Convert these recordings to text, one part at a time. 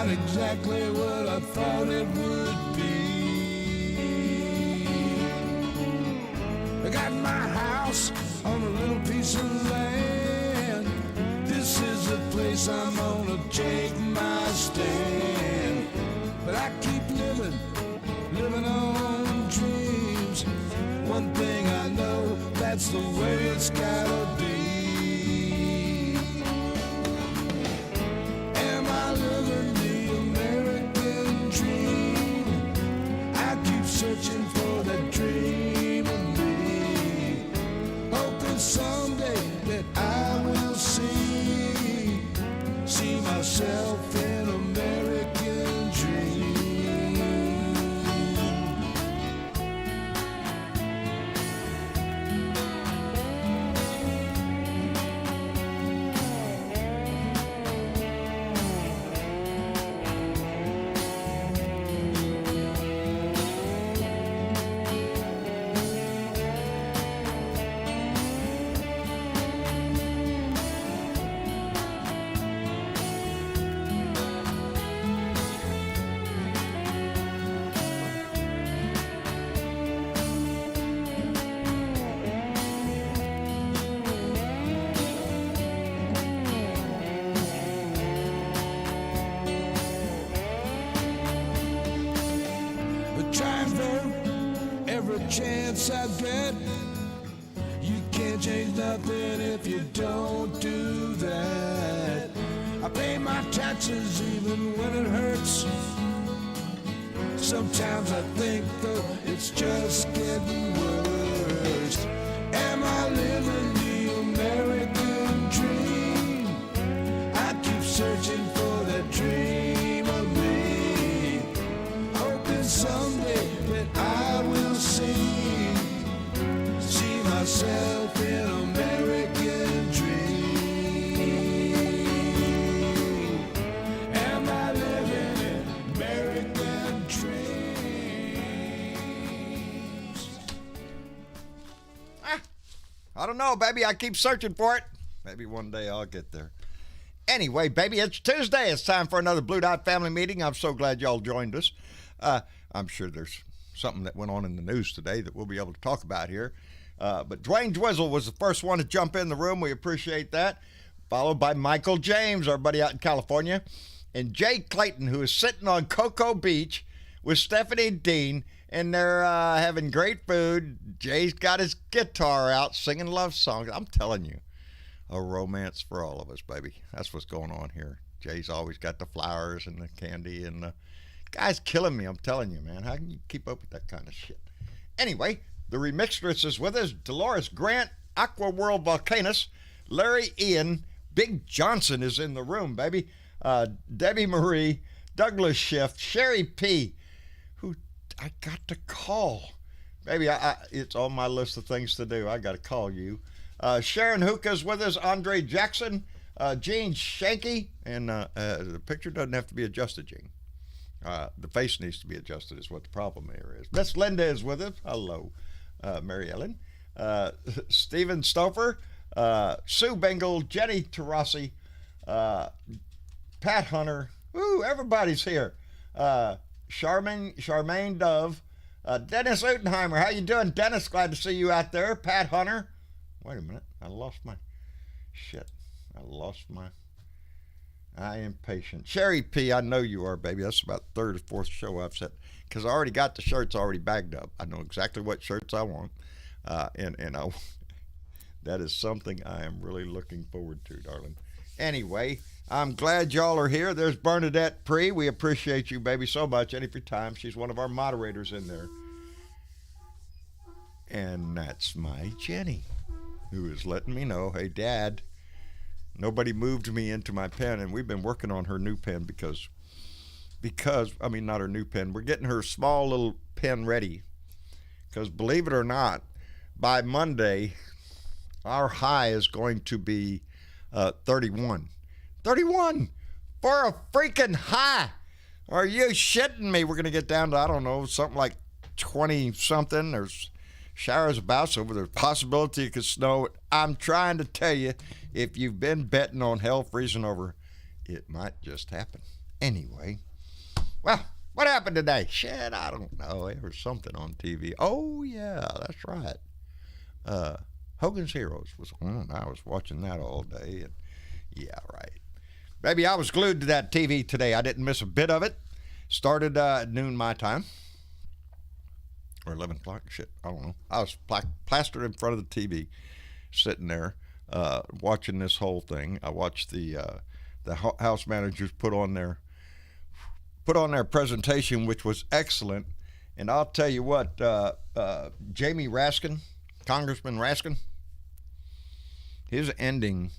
not exactly what I thought it would be. I got my house on a little piece of land. This is the place I'm gonna take my stand. But I keep living on dreams. One thing I know, that's the way it's gotta be. Am I living the American dream? I keep searching for that dream of me, hoping someday that I will see myself in American dream. Chance I get, you can't change nothing if you don't do that. I pay my taxes even when it hurts. Sometimes I think though it's just getting worse. Am I living the American dream? I keep searching for that dream of me, hoping someday that I will see myself in American dream. Am I living in American dreams? I don't know, baby. I keep searching for it. Maybe one day I'll get there. Anyway, baby, it's Tuesday. It's time for another Blue Dot Family Meeting. I'm so glad y'all joined us. I'm sure there's something that went on in the news today that we'll be able to talk about here. But Dwayne Dwizzle was the first one to jump in the room. We appreciate that. Followed by Michael James, our buddy out in California. And Jay Clayton, who is sitting on Cocoa Beach with Stephanie Dean. And they're having great food. Jay's got his guitar out singing love songs. I'm telling you, a romance for all of us, baby. That's what's going on here. Jay's always got the flowers and the candy. And the guy's killing me, I'm telling you, man. How can you keep up with that kind of shit? Anyway, the remixtress is with us. Dolores Grant, Aqua World Volcanus, Larry Ian, Big Johnson is in the room, baby. Debbie Marie, Douglas Schiff, Sherry P., who I got to call. Baby, it's on my list of things to do. I got to call you. Sharon Hookah's with us, Andre Jackson, Gene Shanky, and the picture doesn't have to be adjusted, Gene. The face needs to be adjusted is what the problem here is. Miss Linda is with us. Hello, Mary Ellen. Stephen Stouffer, Sue Bingle, Jenny Tarasi, Pat Hunter. Ooh, everybody's here. Charmaine Dove, Dennis Utenheimer. How you doing, Dennis? Glad to see you out there. Pat Hunter. Wait a minute. I lost my shit. I am patient. Sherry P., I know you are, baby. That's about the third or fourth show I've said, because I already got the shirts already bagged up. I know exactly what shirts I want, and that is something I am really looking forward to, darling. Anyway, I'm glad y'all are here. There's Bernadette Pree. We appreciate you, baby, so much. Any for time. She's one of our moderators in there. And that's my Jenny, who is letting me know, hey, Dad, nobody moved me into my pen, and we've been working on her new pen because, I mean, not her new pen. We're getting her small little pen ready because, believe it or not, by Monday, our high is going to be 31. 31 for a freaking high. Are you shitting me? We're going to get down to, I don't know, something like 20-something. There's showers about, so there's a possibility it could snow. I'm trying to tell you, if you've been betting on hell freezing over, it might just happen. Anyway, well, what happened today? Shit, I don't know. There was something on TV. Oh, yeah, that's right. Hogan's Heroes was on. I was watching that all day. And yeah, right. Baby, I was glued to that TV today. I didn't miss a bit of it. Started at noon my time. Or 11 o'clock. Shit, I don't know. I was plastered in front of the TV, sitting there, watching this whole thing. I watched the House managers put on their presentation, which was excellent. And I'll tell you what, Jamie Raskin, Congressman Raskin, his ending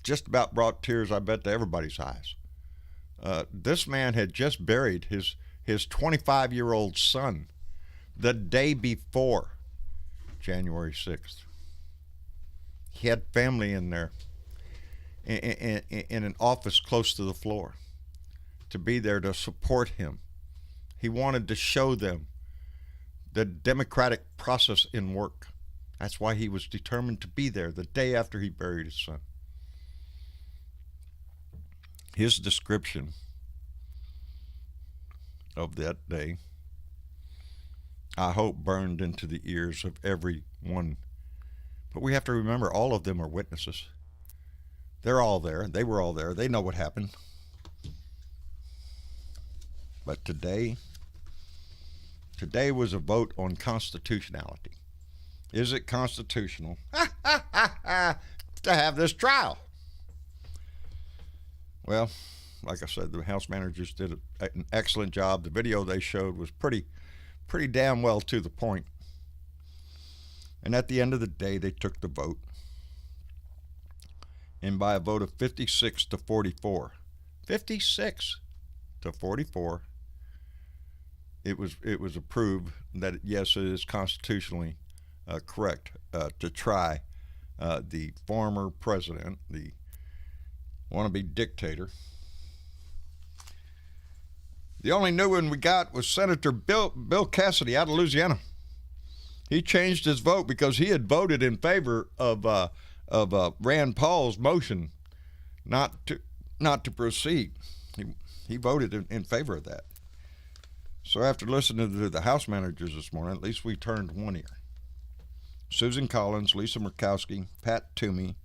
just about brought tears, I bet, to everybody's eyes. This man had just buried his 25-year-old son the day before January 6th. He had family in there in an office close to the floor to be there to support him. He wanted to show them the democratic process in work. That's why he was determined to be there the day after he buried his son. His description of that day, I hope, burned into the ears of everyone. But we have to remember, all of them are witnesses. They're all there. They were all there. They know what happened. But today was a vote on constitutionality. Is it constitutional to have this trial? Well, like I said, the House managers did an excellent job. The video they showed was pretty damn well to the point. And at the end of the day, they took the vote. And by a vote of 56 to 44, 56 to 44, it was approved that, yes, it is constitutionally correct to try the former president, the wannabe dictator. The only new one we got was Senator Bill Cassidy out of Louisiana. He changed his vote because he had voted in favor of Rand Paul's motion not to proceed. He voted in favor of that. So after listening to the House managers this morning, at least we turned one ear. Susan Collins, Lisa Murkowski, Pat Toomey,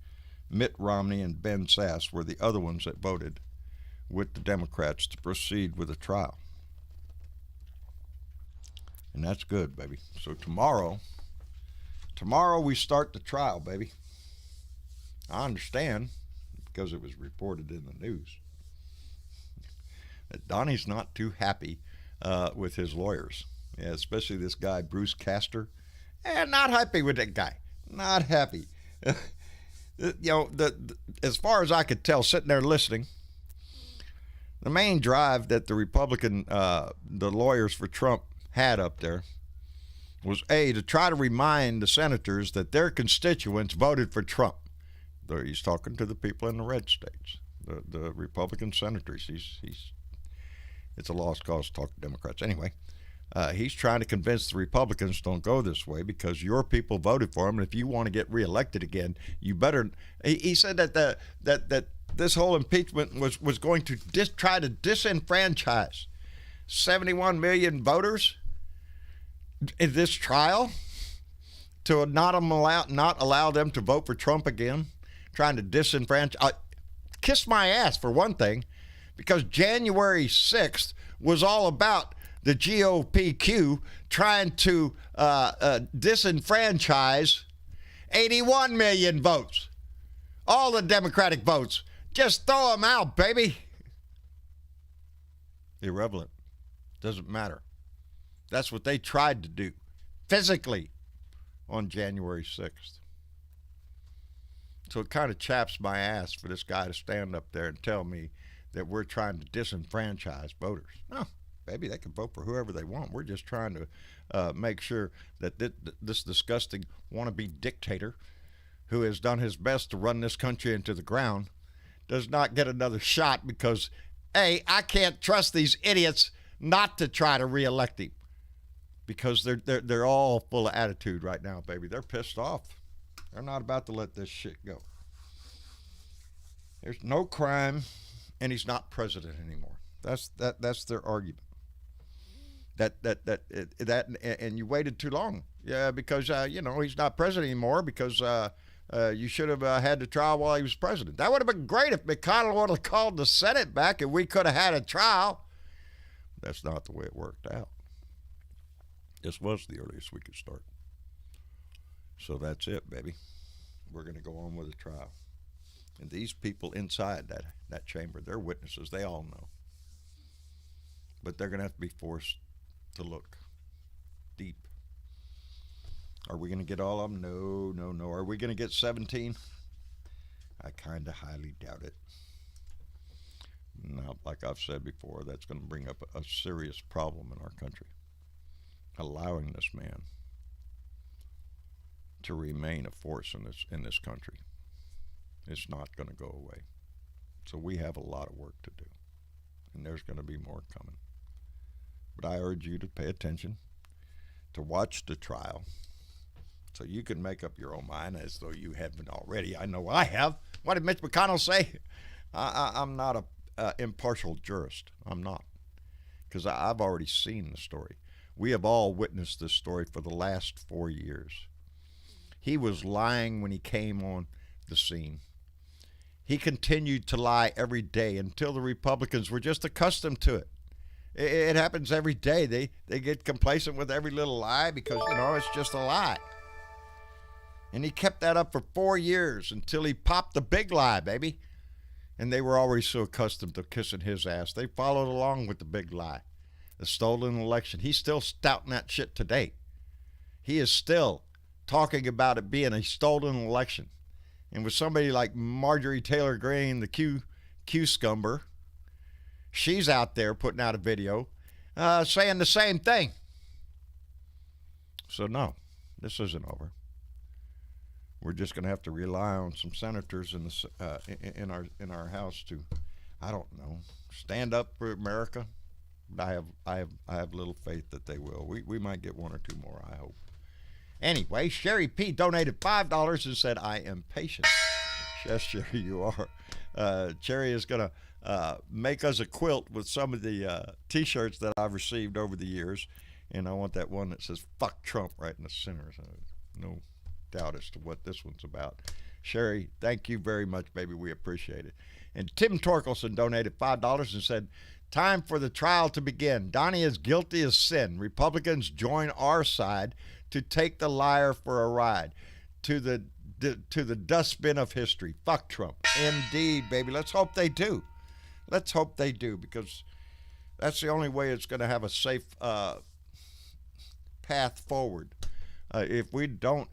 Mitt Romney, and Ben Sasse were the other ones that voted with the Democrats to proceed with the trial. And that's good, baby. So tomorrow we start the trial, baby. I understand, because it was reported in the news, that Donnie's not too happy with his lawyers. Yeah, especially this guy, Bruce Castor. Not happy with that guy. Not happy. As far as I could tell, sitting there listening, the main drive that the the lawyers for Trump had up there was, A, to try to remind the senators that their constituents voted for Trump. He's talking to the people in the red states, the Republican senators. It's a lost cause to talk to Democrats. Anyway, he's trying to convince the Republicans don't go this way because your people voted for him, and if you want to get reelected again, you better. He said that that this whole impeachment was going to try to disenfranchise 71 million voters in this trial, to not allow them to vote for Trump again, trying to disenfranchise. Kiss my ass, for one thing, because January 6th was all about the GOPQ trying to disenfranchise 81 million votes. All the Democratic votes. Just throw them out, baby. Irrelevant. Doesn't matter. That's what they tried to do physically on January 6th. So it kind of chaps my ass for this guy to stand up there and tell me that we're trying to disenfranchise voters. No, baby, they can vote for whoever they want. We're just trying to make sure that this disgusting wannabe dictator who has done his best to run this country into the ground does not get another shot because, A, I can't trust these idiots not to try to reelect him because they're all full of attitude right now, baby. They're pissed off. They're not about to let this shit go. There's no crime and he's not president anymore. That's their argument. And you waited too long. Yeah, because he's not president anymore because you should have had the trial while he was president. That would have been great if McConnell would have called the Senate back and we could have had a trial. That's not the way it worked out. This was the earliest we could start. So that's it, baby. We're going to go on with the trial. And these people inside that chamber, they're witnesses. They all know. But they're going to have to be forced to look deep. Are we going to get all of them? No. Are we going to get 17? I kind of highly doubt it. Now, like I've said before, that's going to bring up a serious problem in our country. Allowing this man to remain a force in this country. It's not going to go away. So we have a lot of work to do. And there's going to be more coming. But I urge you to pay attention, to watch the trial, so you can make up your own mind as though you haven't already. I know I have. What did Mitch McConnell say? I'm not an impartial jurist. I'm not. Because I've already seen the story. We have all witnessed this story for the last 4 years. He was lying when he came on the scene. He continued to lie every day until the Republicans were just accustomed to it. It happens every day. They get complacent with every little lie because, it's just a lie. And he kept that up for 4 years until he popped the big lie, baby. And they were already so accustomed to kissing his ass. They followed along with the big lie. The stolen election. He's still spouting that shit today. He is still talking about it being a stolen election. And with somebody like Marjorie Taylor Greene, the Q scumber, she's out there putting out a video saying the same thing. So no, this isn't over. We're just going to have to rely on some senators in our House to, I don't know, stand up for America. But I have little faith that they will. We might get one or two more, I hope. Anyway, Sherry P donated $5 and said, I am patient. Yes, Sherry, you are. Sherry is going to make us a quilt with some of the T-shirts that I've received over the years. And I want that one that says, fuck Trump, right in the center. So no doubt as to what this one's about. Sherry, thank you very much, baby. We appreciate it. And Tim Torkelson donated $5 and said, time for the trial to begin. Donnie is guilty as sin. Republicans join our side to take the liar for a ride to the dustbin of history. Fuck Trump. Indeed, baby. Let's hope they do. Let's hope they do, because that's the only way it's going to have a safe path forward. If we don't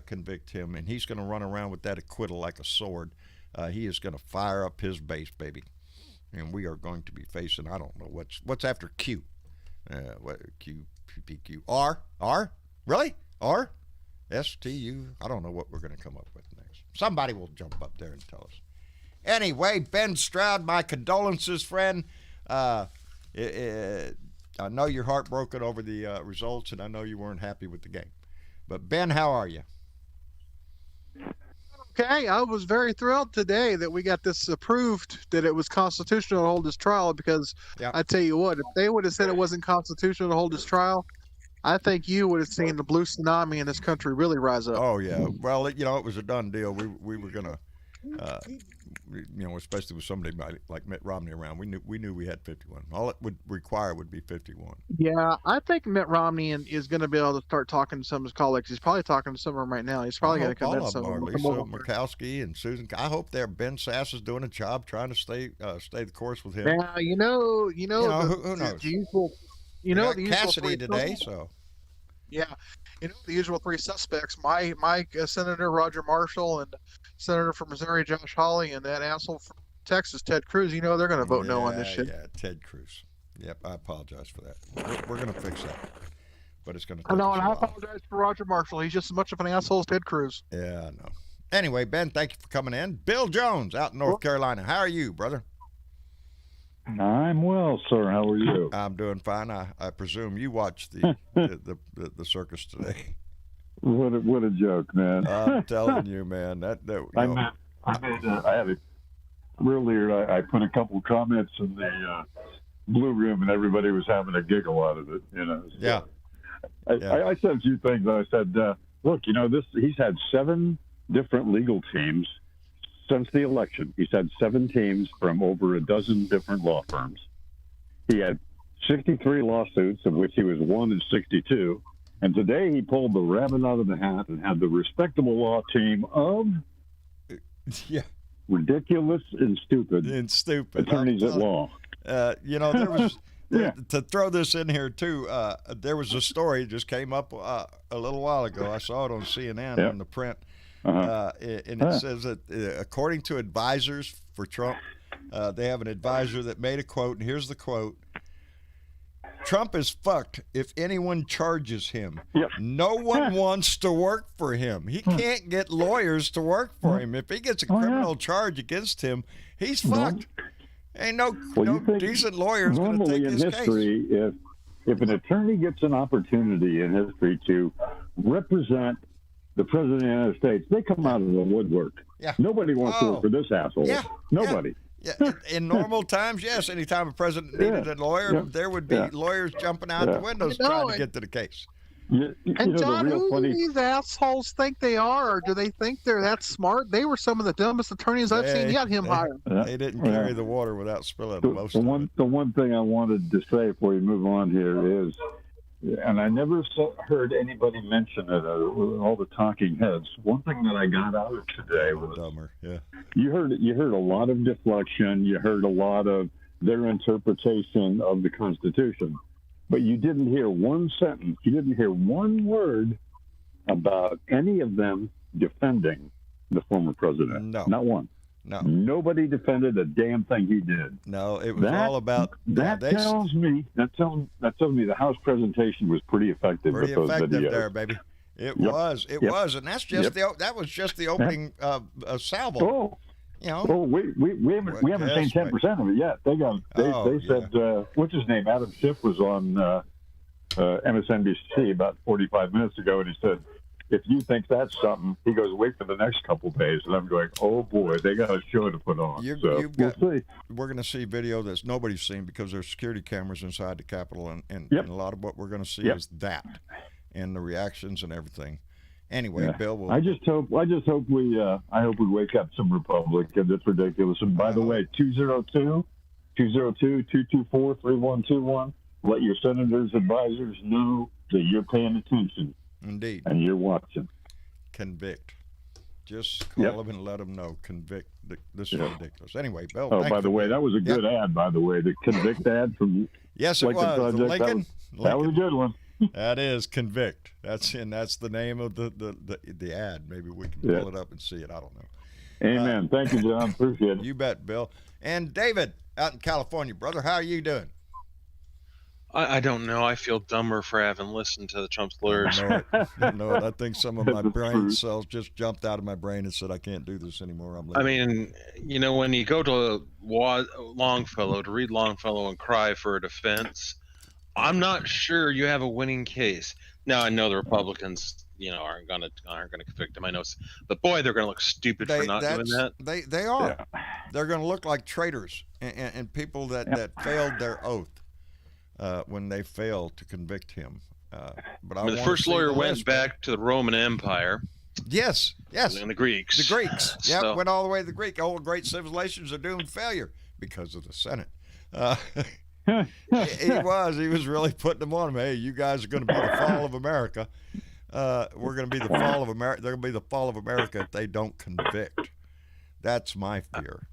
convict him, and he's going to run around with that acquittal like a sword, he is going to fire up his base, baby. And we are going to be facing, I don't know, what's after Q? Q, P, Q, R? Really? R? S, T, U? I don't know what we're going to come up with next. Somebody will jump up there and tell us. Anyway, Ben Stroud, my condolences, friend. I know you're heartbroken over the results, and I know you weren't happy with the game. But, Ben, how are you? Okay, I was very thrilled today that we got this approved, that it was constitutional to hold this trial, because I tell you what, if they would have said it wasn't constitutional to hold this trial, I think you would have seen the blue tsunami in this country really rise up. Oh, yeah. Well, it was a done deal. We were going to, especially with somebody like Mitt Romney around, we knew we had 51. All it would require would be 51. Yeah, I think Mitt Romney is going to be able to start talking to some of his colleagues. He's probably talking to some of them right now. He's probably going to convince some of them. Lisa Murkowski and Susan. I hope Ben Sass is doing a job trying to stay the course with him. Yeah, who knows? The usual Cassidy today, so. Yeah, the usual three suspects: my Senator Roger Marshall, and Senator from Missouri Josh Hawley, and that asshole from Texas Ted Cruz. They're going to vote no on this shit. Yeah, Ted Cruz. Yep, I apologize for that. We're going to fix that, but it's going to take I know, and I apologize for Roger Marshall. He's just as much of an asshole as Ted Cruz. Yeah, I know. Anyway, Ben, thank you for coming in. Bill Jones out in North Carolina. How are you, brother? I'm well, sir. How are you? I'm doing fine. I presume you watched the circus today. What a joke, man! I'm telling you, man. I earlier I put a couple comments in the Blue Room, and everybody was having a giggle out of it. So Yeah. I said a few things. I said, look, he's had 7 different legal teams since the election. He's had 7 teams from over a dozen different law firms. He had 63 lawsuits, of which he was 1 in 62. And today he pulled the rabbit out of the hat and had the respectable law team of ridiculous and stupid attorneys at law. There was to throw this in here too. There was a story just came up a little while ago. I saw it on CNN on the print, and it says that according to advisors for Trump, they have an advisor that made a quote, and here's the quote: "Trump is fucked if anyone charges him. Yep. No one wants to work for him. He can't get lawyers to work for him. If he gets a criminal charge against him, he's fucked. Ain't no decent lawyer going to take his history, case." If an attorney gets an opportunity in history to represent the President of the United States, they come out of the woodwork. Yeah. Nobody wants to work for this asshole. Yeah. Nobody. Yeah, in normal times, yes. Anytime a president needed a lawyer, there would be lawyers jumping out the windows trying to get to the case. And John, who do these assholes think they are? Or do they think they're that smart? They were some of the dumbest attorneys I've seen yet him hire. They didn't carry the water without spilling most of it. The one thing I wanted to say before we move on here is, and I never heard anybody mention it, all the talking heads. One thing that I got out of today was you heard a lot of deflection. You heard a lot of their interpretation of the Constitution, but you didn't hear one sentence. You didn't hear one word about any of them defending the former president. No, not one. No, nobody defended a damn thing he did. No, it was all about that. Tells me the House presentation was pretty effective. Pretty with those effective videos. there, baby. It was, and that's just that was just the opening salvo. We haven't seen 10% of it yet. They said what's his name? Adam Schiff was on MSNBC about 45 minutes ago, and he said, if you think that's something, he goes, wait for the next couple days. And I'm going, oh, boy, they got a show to put on. We'll see. We're going to see video that nobody's seen because there's security cameras inside the Capitol. And a lot of what we're going to see is that and the reactions and everything. Anyway, Bill, I hope we wake up some Republicans. It's ridiculous. And by the way, 202-224-3121, let your senators, advisors know that you're paying attention. Indeed. And you're watching. Convict. Just call them and let them know. Convict. This is ridiculous. Anyway, Bill. Oh, by the way, that was a good ad, by the way. The Convict ad from Yes, it was. Project, Lincoln. That was a good one. That is Convict. That's the name of the ad. Maybe we can pull it up and see it. I don't know. Amen. Thank you, John. Appreciate it. You bet, Bill. And David out in California, brother, how are you doing? I don't know. I feel dumber for having listened to the Trump's lawyers. No, I think some of my brain cells just jumped out of my brain and said, I can't do this anymore. I'm leaving. I mean, when you go to Longfellow to read Longfellow and cry for a defense, I'm not sure you have a winning case. Now, I know the Republicans, aren't gonna convict him. I know, but boy, they're gonna look stupid for not doing that. They are. Yeah. They're gonna look like traitors and people that failed their oath. When they failed to convict him. But the first lawyer went back to the Roman Empire. Yes. And the Greeks. The Greeks. Yep, went all the way to the Greek. All great civilizations are doomed to failure because of the Senate. He was really putting them on him. Hey, you guys are going to be the fall of America. We're going to be the fall of America. They're going to be the fall of America if they don't convict. That's my fear.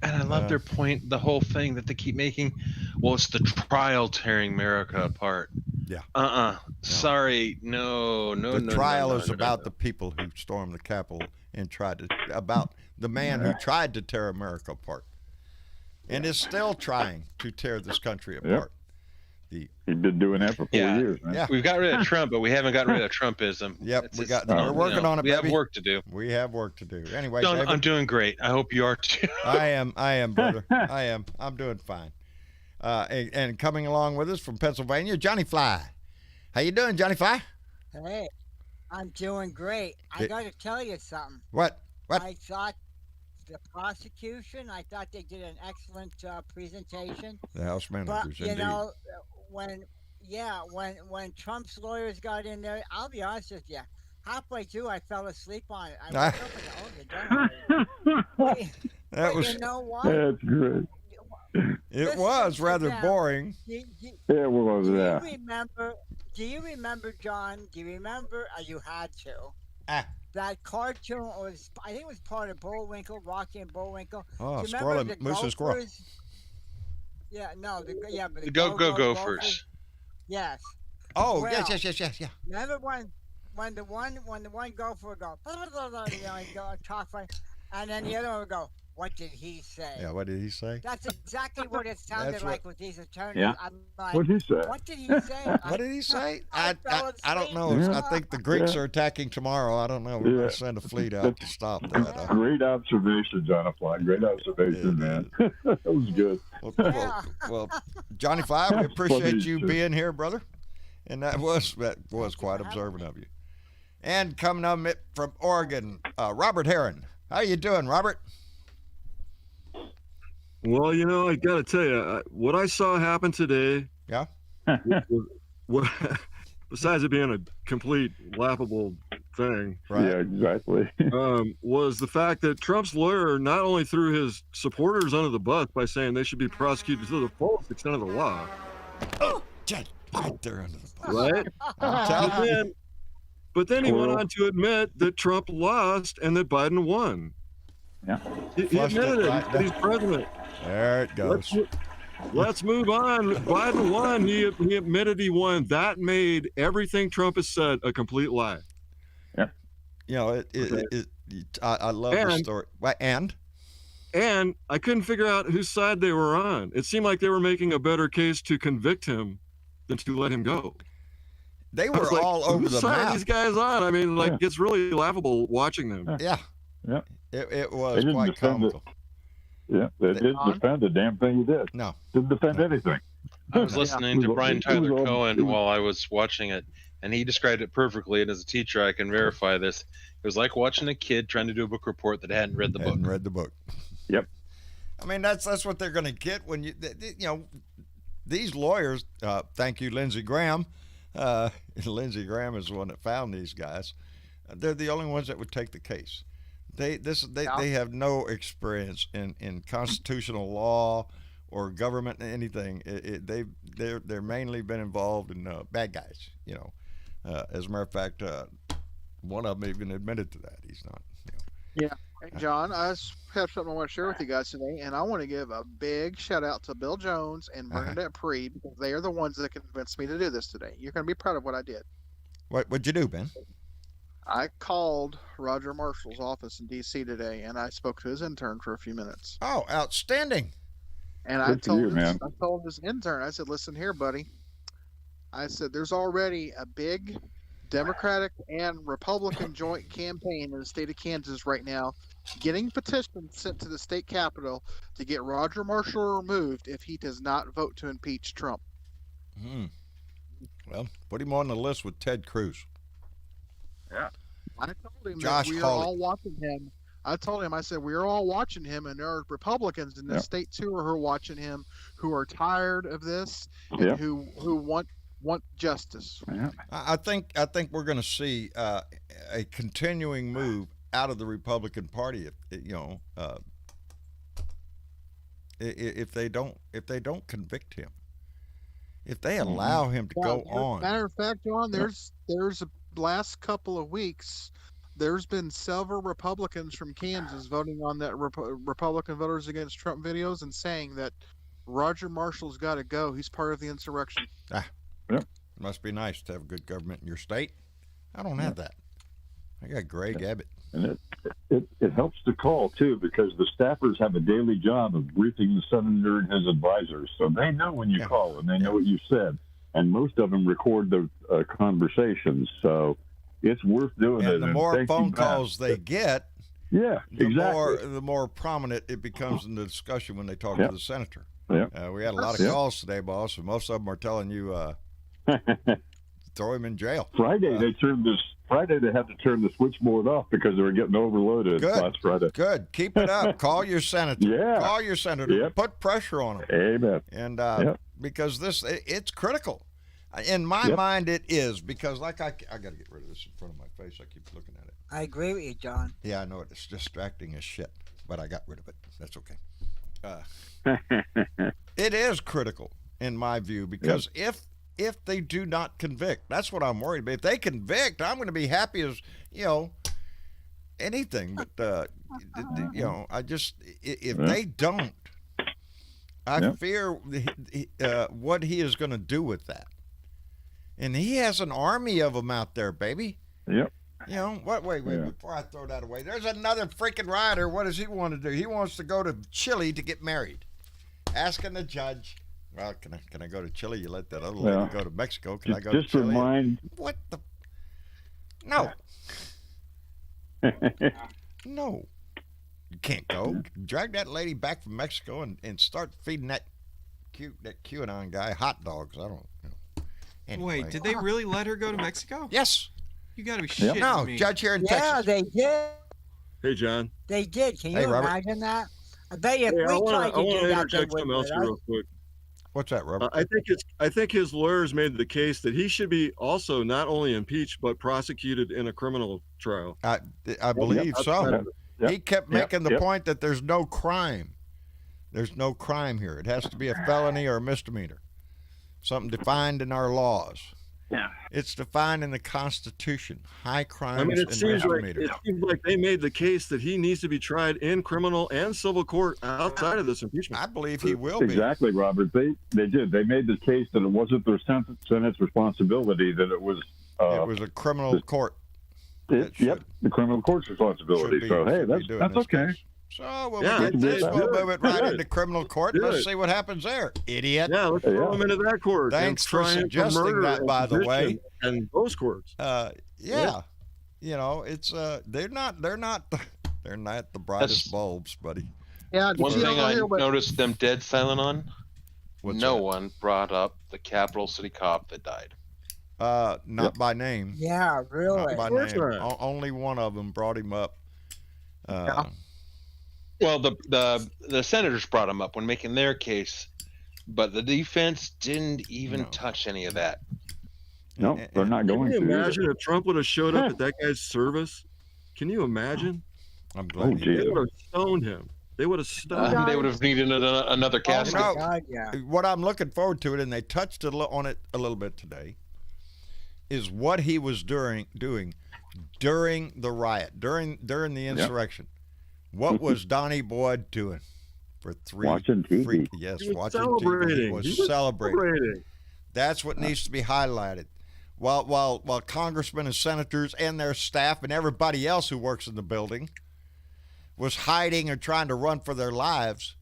And I love their point, the whole thing that they keep making. Well, it's the trial tearing America apart. Yeah. No. Sorry. No. The trial is about the people who stormed the Capitol and about the man who tried to tear America apart and is still trying to tear this country apart. He's been doing that for 4 years, man. Yeah. We've got rid of Trump, but we haven't got rid of Trumpism. Yep, we're working on it, we baby. have work to do. We have work to do. Anyway, John, David, I'm doing great. I hope you are too. I am, brother. I am. I'm doing fine. And coming along with us from Pennsylvania, Johnny Fly. How you doing, Johnny Fly? Hey, I'm doing great. I got to tell you something. What? I thought the prosecution. I thought they did an excellent presentation. The House But managers, you indeed. know, when when Trump's lawyers got in there, I'll be honest with you. Halfway through, I fell asleep on it. I woke up and go, oh, they're done already. That But was you know what? That's great. it was rather boring. It was Do you that. remember? Do you remember, John? Do you remember? You had to. Ah. That cartoon was, I think it was part of Bullwinkle, Rocky and Bullwinkle. Oh, Do you Squirrel remember and the Moose and Squirrel. Gophers? Yeah, no, but The Go Gophers. Yes. Oh, Well, yes. remember when the one gopher would go, you know, and go talk like, and then the other one would go, what did he say? Yeah, what did he say? That's exactly what it sounded That's like with these attorneys. Yeah. I'm like, What'd he say? what did he say? What did he say? I I fell don't asleep. know. Yeah. I think the Greeks Yeah. are attacking tomorrow. I don't know. We're Yeah. going to send a fleet out to stop that. Great observation, Jonathan. Great observation, man. That was good. Well, Johnny Five, we That's appreciate funny, you too. being here, brother. And that was quite for having observant me. of you. And coming up from Oregon, Robert Heron. How you doing, Robert? Well, you know, I got to tell you, what I saw happen today, Yeah. was, besides it being a complete laughable thing, Right. Yeah, exactly. was the fact that Trump's lawyer not only threw his supporters under the bus by saying they should be prosecuted to the fullest extent of the law, Oh, Jed, right there under the bus. right? I'm telling you. But then he went Well- on to admit that Trump lost and that Biden won. Yeah. He Flushed admitted it it. right He said he's president. There it goes. Let's move on. Biden won. He admitted he won. That made everything Trump has said a complete lie. You know, I love the And- story. And And I couldn't figure out whose side they were on. It seemed like they were making a better case to convict him than to let him go. they I were was like, all over whose the side are map. these guys on? I mean, like, Yeah. it's really laughable watching them. Yeah. Yeah. It was didn't quite defend it. comical. Yeah, they didn't defend the damn thing he did. No. Didn't defend anything. I was listening to Brian Tyler It was all- Cohen while I was watching it, and he described it perfectly. And as a teacher, I can verify this. It was like watching a kid trying to do a book report that hadn't read the book. Hadn't read the book. Yep. I mean, that's what they're going to get when you know, these lawyers. Thank you, Lindsey Graham. Lindsey Graham is the one that found these guys. They're the only ones that would take the case. They have no experience in constitutional law or government anything. They're mainly been involved in bad guys. You know, as a matter of fact, one of them even admitted to that. He's not. You know. Hey, John, I have something I want to share with you guys today, and I want to give a big shout out to Bill Jones and Bernadette Pree because they are the ones that convinced me to do this today. You're going to be proud of what I did. What'd you do, Ben? I called Roger Marshall's office in D.C. today, and I spoke to his intern for a few minutes. Oh, outstanding! And I Good for you, man. told his intern, I said, listen here, buddy. I said, there's already a big Democratic and Republican joint campaign in the state of Kansas right now, getting petitions sent to the state capitol to get Roger Marshall removed if he does not vote to impeach Trump. Well, put him on the list with Ted Cruz. I told him Josh that we are Hawley. all watching him. I told him, I said, we are all watching him, and there are Republicans in the Yeah. state too who are watching him, who are tired of this, and Yeah. who want justice. Yeah. I think we're going to see a continuing move out of the Republican Party. If they don't convict him, if they allow him to go on. Matter of fact, John, there's a last couple of weeks, there's been several Republicans from Kansas voting on that Republican Voters Against Trump videos and saying that Roger Marshall's got to go. He's part of the insurrection. Must be nice to have good government in your state. I don't have that. I got Greg Abbott. And it helps to call, too, because the staffers have a daily job of briefing the senator and his advisors. So they know when you call and they know what you said. And most of them record the conversations. So it's worth doing it. And the more phone calls they get, yeah, exactly. the more prominent it becomes in the discussion when they talk to the senator. Yeah. We had a lot of calls today, boss, and most of them are telling you throw him in jail. Friday they turned Friday they had to turn the switchboard off because they were getting overloaded last Friday. Good. Keep it up. Call your senator. Yeah. Call your senator. Yep. Put pressure on him. Amen. And because it's critical. In my mind, it is, because I got to get rid of this in front of my face. I keep looking at it. I agree with you, John. Yeah, I know it. It's distracting as shit, but I got rid of it. That's okay. It is critical, in my view, because if they do not convict, that's what I'm worried about. If they convict, I'm going to be happy as, anything. But, I just, if they don't, I fear what he is going to do with that. And he has an army of them out there, baby. Yep. Wait, before I throw that away, there's another freaking rioter. What does he want to do? He wants to go to Chile to get married. Asking the judge, well, can I go to Chile? You let that other lady go to Mexico. Can I go to Chile? Remind... What the? No. No. You can't go. Drag that lady back from Mexico and start feeding that QAnon guy hot dogs. I don't know. Anyway. Wait, did they really let her go to Mexico? Yes. You got to be shitting No, me. judge here in Texas. Yeah, they did. Hey, John. They did. Can you Robert. imagine that? I bet you if we I tried to want do to that, they interject something else wouldn't here let real us. quick. What's that, Robert? I think his lawyers made the case that he should be also not only impeached but prosecuted in a criminal trial. I believe so. Yep. He kept making the point that there's no crime. There's no crime here. It has to be a felony or a misdemeanor. Something defined in our laws. Yeah. It's defined in the Constitution. High crimes I mean, and misdemeanors. it seems like they made the case that he needs to be tried in criminal and civil court outside of this impeachment. I believe he will be. Exactly, Robert. They did. They made the case that it wasn't their Senate's responsibility, that it was a criminal court. the criminal court's responsibility. So hey, that's okay. Case. So we'll get this. We'll move it right into criminal court. Let's see what happens there, idiot. Yeah, let's throw him into that court. Thanks for suggesting that, by the way. And those courts. Yeah. It's they're not the brightest bulbs, buddy. Yeah. One thing I noticed them dead silent on. No one brought up the Capital City cop that died. Not by name. Yeah, really. Not by name. Only one of them brought him up. Well, the senators brought him up when making their case, but the defense didn't even touch any of that. No, they're not going to. Can you imagine if Trump would have showed up at that guy's service? Can you imagine? I'm glad they would have stoned him. They would have stoned him. They would have needed another casket. What I'm looking forward to, and they touched on it a little bit today, is what he was doing during the riot, during the insurrection. What was Donnie Boyd doing for watching TV? Watching TV. He was celebrating. That's what needs to be highlighted. While congressmen and senators and their staff and everybody else who works in the building was hiding or trying to run for their lives,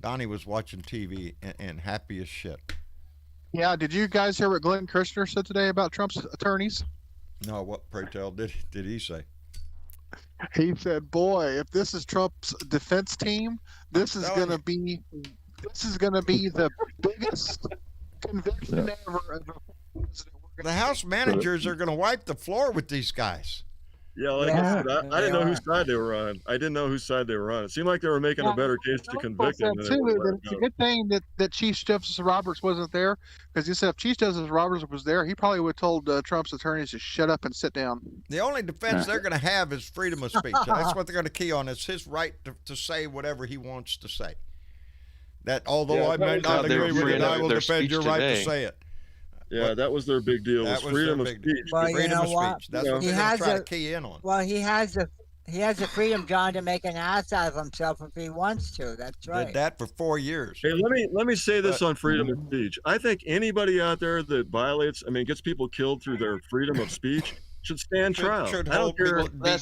Donnie was watching TV and happy as shit. Yeah, did you guys hear what Glenn Kirshner said today about Trump's attorneys? No, what, pray tell, did he say? He said, "Boy, if this is Trump's defense team, this is going to be the biggest conviction ever of a president." The House managers are going to wipe the floor with these guys. Yeah, I didn't know whose side they were on. It seemed like they were making a better case to convict him. It's a good thing that Chief Justice Roberts wasn't there, because he said if Chief Justice Roberts was there, he probably would have told Trump's attorneys to shut up and sit down. The only defense they're going to have is freedom of speech. That's what they're going to key on. It's his right to say whatever he wants to say. That although I may not agree with it, I will defend your right to say it. Yeah, that was their big deal. Was freedom of speech. Well, freedom of speech. That's what they're going to try to key in on. Well, he has the freedom, John, to make an ass out of himself if he wants to. That's right. Did that for 4 years. Hey, let me say this on freedom of speech. I think anybody out there that gets people killed through their freedom of speech should stand trial. Should be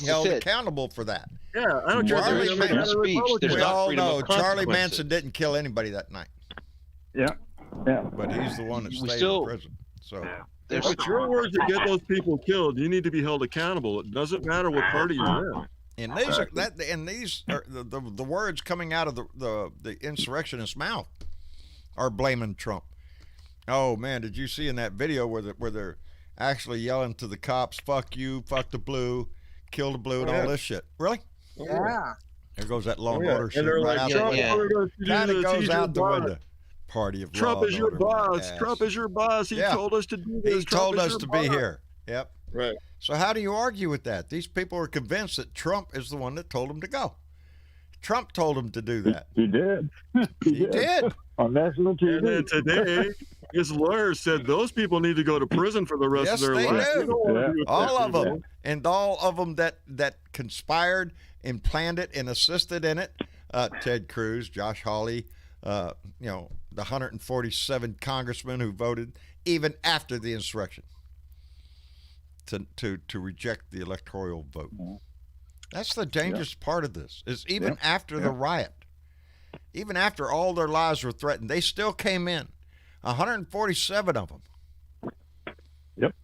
held accountable for that. Yeah, I don't care. We all know Charlie Manson didn't kill anybody that night. Yeah. But he's the one that stayed in prison. So, but your words that get those people killed, you need to be held accountable. It doesn't matter what party you're in. And these are the words coming out of the insurrectionist's mouth are blaming Trump. Oh man, did you see in that video where they're actually yelling to the cops, "Fuck you, fuck the blue, kill the blue," and all this shit. Really? Yeah. There goes that law and Yeah. order And shit they're right like, out Trump, the yeah. all they're going to do Kind of is goes he's out the your window. boss. Party of Trump law is and your order, my boss. ass. Trump is your boss. He Yeah. told us to do He this. Trump told is us your to be boss. here. Yep. Right. So how do you argue with that? These people are convinced that Trump is the one that told them to go. Trump told them to do that. He did. He did. On national TV. And then today, his lawyer said those people need to go to prison for the rest Yes, of their they life. do. You don't wanna Yeah. be with All that of them, people. and all of them that conspired and planned it and assisted in it. Ted Cruz, Josh Hawley, the 147 congressmen who voted even after the insurrection to reject the electoral vote. That's the dangerous part of this. Is even after the riot, even after all their lives were threatened, they still came in. 147 of them. Yep.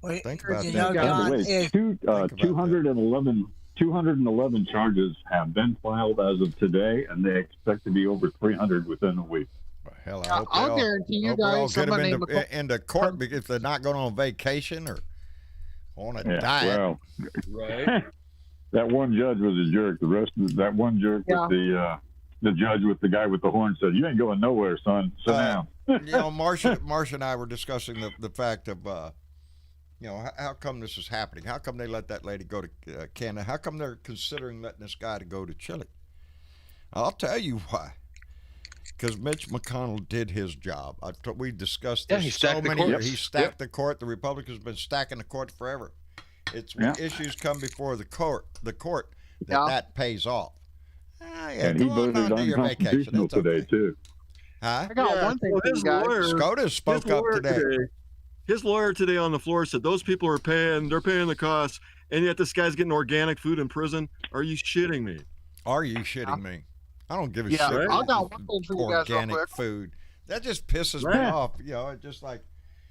Well, Think about you that. know, By John, the way, is 211 charges have been filed as of today, and they expect to be over 300 within a week. Hell, I Now, hope I'll they all, guarantee you hope we all guys get them somebody named into court because if they're not going on vacation or on a diet. Well, Right. that one judge was a jerk. The rest of that one jerk with the judge with the guy with the horn said, "You ain't going nowhere, son. Sit down." Marcia and I were discussing the fact of, how come this is happening? How come they let that lady go to Canada? How come they're considering letting this guy to go to Chile? I'll tell you why. Because Mitch McConnell did his job. We discussed this he so stacked the many court. years. He stacked the court. The Republicans have been stacking the court forever. It's when issues come before the court that pays off. And he go on voted to your vacation. unconstitutional It's today okay. too. Huh? I got one thing so for you his guys. lawyer, SCOTUS spoke his up lawyer today. His lawyer today on the floor said those people are paying the costs, and yet this guy's getting organic food in prison. Are you shitting me? Are you shitting me? I don't give a Yeah, shit. I about got one thing for you guys real organic quick. food. That just pisses me Right. off. It's just like,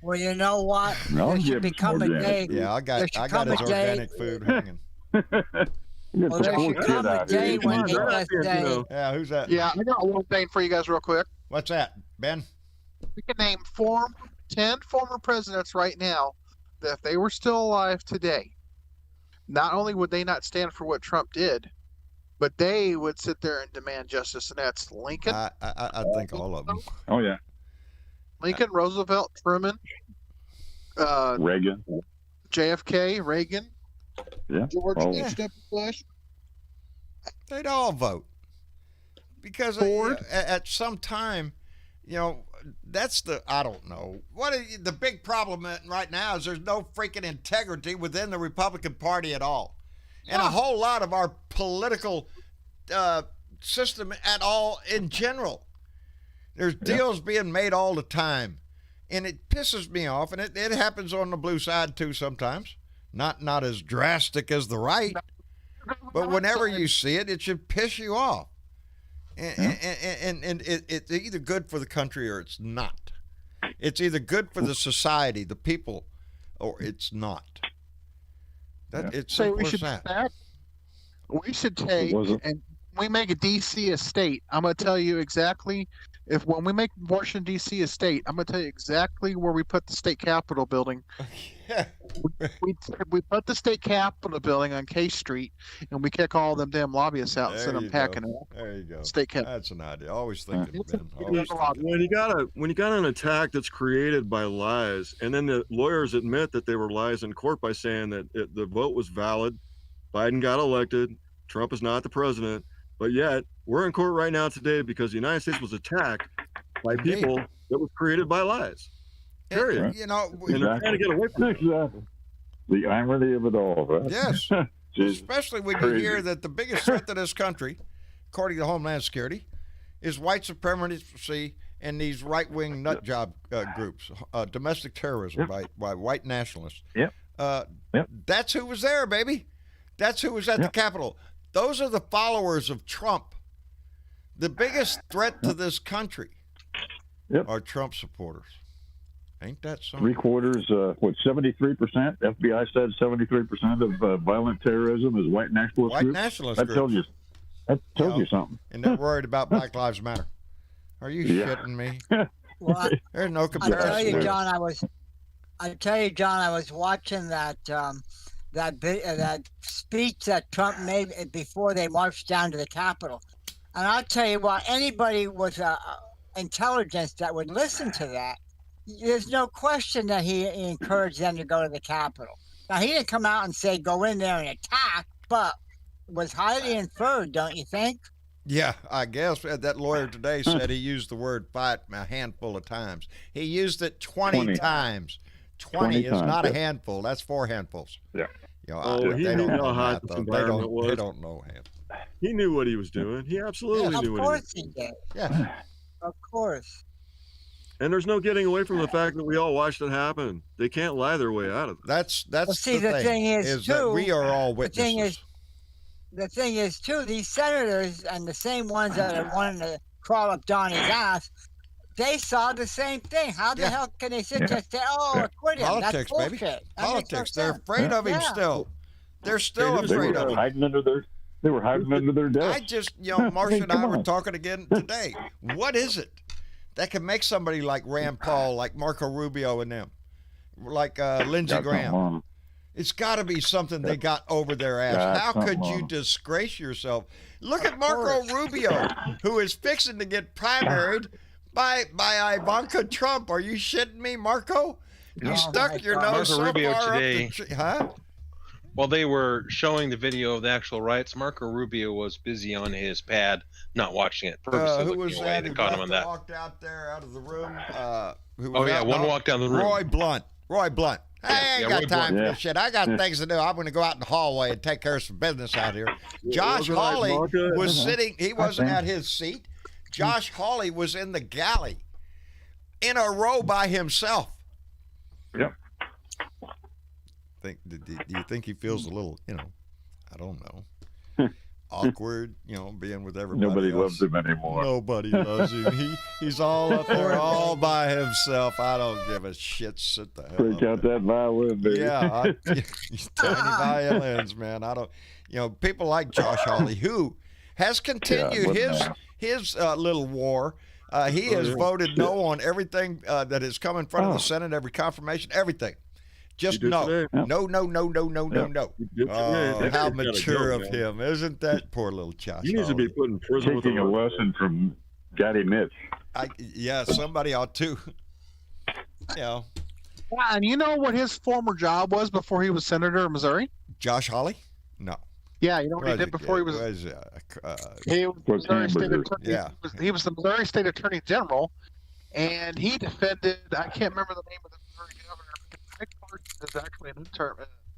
well, you know what? No, There yeah, should become a organic. day. yeah, I There got should his come a day- organic food hanging. You Well, got there the poor should kid come a out here. day Come when on, they they're not just being, say, Yeah, who's that? Yeah, I got one thing for you guys real quick. What's that, Ben? We can name 10 former presidents right now that if they were still alive today, not only would they not stand for what Trump did, but they would sit there and demand justice, and that's Lincoln, I think all of them. Oh yeah, Roosevelt, Truman, Reagan. JFK, Reagan, Yeah. George Oh. H.W. Bush. They'd all vote because Ford. at some time, that's I don't know. The big problem right now is there's no freaking integrity within the Republican Party at all. And a whole lot of our political system at all in general. There's deals being made all the time. And it pisses me off, and it happens on the blue side too sometimes. Not as drastic as the right, but whenever you see it, it should piss you off. And it's either good for the country or it's not. It's either good for the society, the people, or it's not. It's Say simple we as should that. we should take and we make a DC a state. I'm going to tell you exactly when we make Washington DC a state. I'm going to tell you exactly where we put the state capitol building. Yeah. We put the state capitol building on K Street, and we kick all them damn lobbyists out and send them packing it. There you go. State capitol. That's an idea. Always thinking, It's a- Ben. it's Always a lot. thinking. When you got an attack that's created by lies, and then the lawyers admit that they were lies in court by saying that the vote was valid, Biden got elected, Trump is not the president, but yet we're in court right now today because the United States was attacked by Indeed. people that was created by lies. Period. And, And they're trying to get away from it. Exactly. The irony of it all, right? yes. Jeez. Especially when you Crazy. hear that the biggest threat to this country, according to Homeland Security, is white supremacy and these right-wing nut job groups, domestic terrorism by white nationalists. Yep. That's who was there, baby. That's who was at the Capitol. Those are the followers of Trump. The biggest threat to this country are Trump supporters. Ain't that something? 3/4, 73%? FBI said 73% of violent terrorism is white nationalist White groups. nationalist That groups. tells you. That tells you something. And they're worried about Black Lives Matter. Are you Yeah. shitting me? well, There's no I tell comparison. you, there. John, I was I tell you, John, I was watching that speech that Trump made before they marched down to the Capitol, and I'll tell you what, anybody with intelligence that would listen to that, there's no question that he encouraged them to go to the Capitol. Now, he didn't come out and say go in there and attack, but was highly inferred, don't you think? Yeah, I guess that lawyer today said he used the word fight a handful of times. He used it 20 times. 20 is times, not a yeah. handful. That's 4 handfuls. Yeah. You know, Oh, he they knew don't how know hot that, this though. environment was. They don't know him. He knew what he was doing. He absolutely Of knew what he was course he did. Yeah. Of course. And there's no getting away from the fact that we all watched it happen. They can't lie their way out of it. That's see, the the thing is, that too, we are all the thing witnesses. The thing is, too, these senators and the same ones that are wanting to crawl up Donnie's ass, they saw the same thing. How the hell can they sit there and say, "Oh, acquit him"? Politics, That's bullshit. baby. That makes no Politics. They're sense. afraid of him Yeah. still. They're still They They afraid of were him. hiding under their desk. I just, Marcia and I Come were on. talking again today. What is it that can make somebody like Rand Paul, like Marco Rubio and them, like Lindsey Got Graham? something on. It's got to be something they got over their ass. Got How could something you on. disgrace yourself? Look at Marco Rubio, who is fixing to get primaried by Ivanka Trump. Are you shitting me, Marco? You Oh, stuck my your God. nose Marco so Rubio far today- up the tree. Huh? While they were showing the video of the actual riots, Marco Rubio was busy on his pad, not watching it, purposely Who looking was away. that? They Who caught him on that. walked out there out of the room? Who was Oh, yeah, out- one no, walked down the room. Roy Blunt. I ain't yeah, got Roy time Blunt. for this shit. I got things to do. I'm going to go out in the hallway and take care of some business out here. Josh wasn't like Hawley Marco? was sitting. He wasn't think- at his seat. Josh Hawley was in the galley in a row by himself. Yep. Do you think he feels a little, I don't know, awkward, being with everybody Nobody else? loves him anymore. Nobody loves him. He's all up there all by himself. I don't give a shit. Sit the hell Break up out there. that violin, baby. Yeah, these tiny violins, man. I don't, people like Josh Hawley, who has continued what a man. his little war. He has voted no on everything that has come in front of the Senate, every confirmation, everything. Just You did no. today. No. No. You did today. Oh, That how guy's gotta mature go, of man. him. Isn't that poor little Josh He needs to be Hawley? put in prison with Taking a a lesson from Daddy Mitch. Yeah, somebody ought to. Yeah, and you know what his former job was before he was senator of Missouri? Josh Hawley? No. Yeah, you know what he did before he was he was Was Missouri State hamburger. Attorney. Yeah. He was the Missouri State Attorney General, and he defended. I can't remember the name of the Missouri governor. Nick Parsons is actually an intern.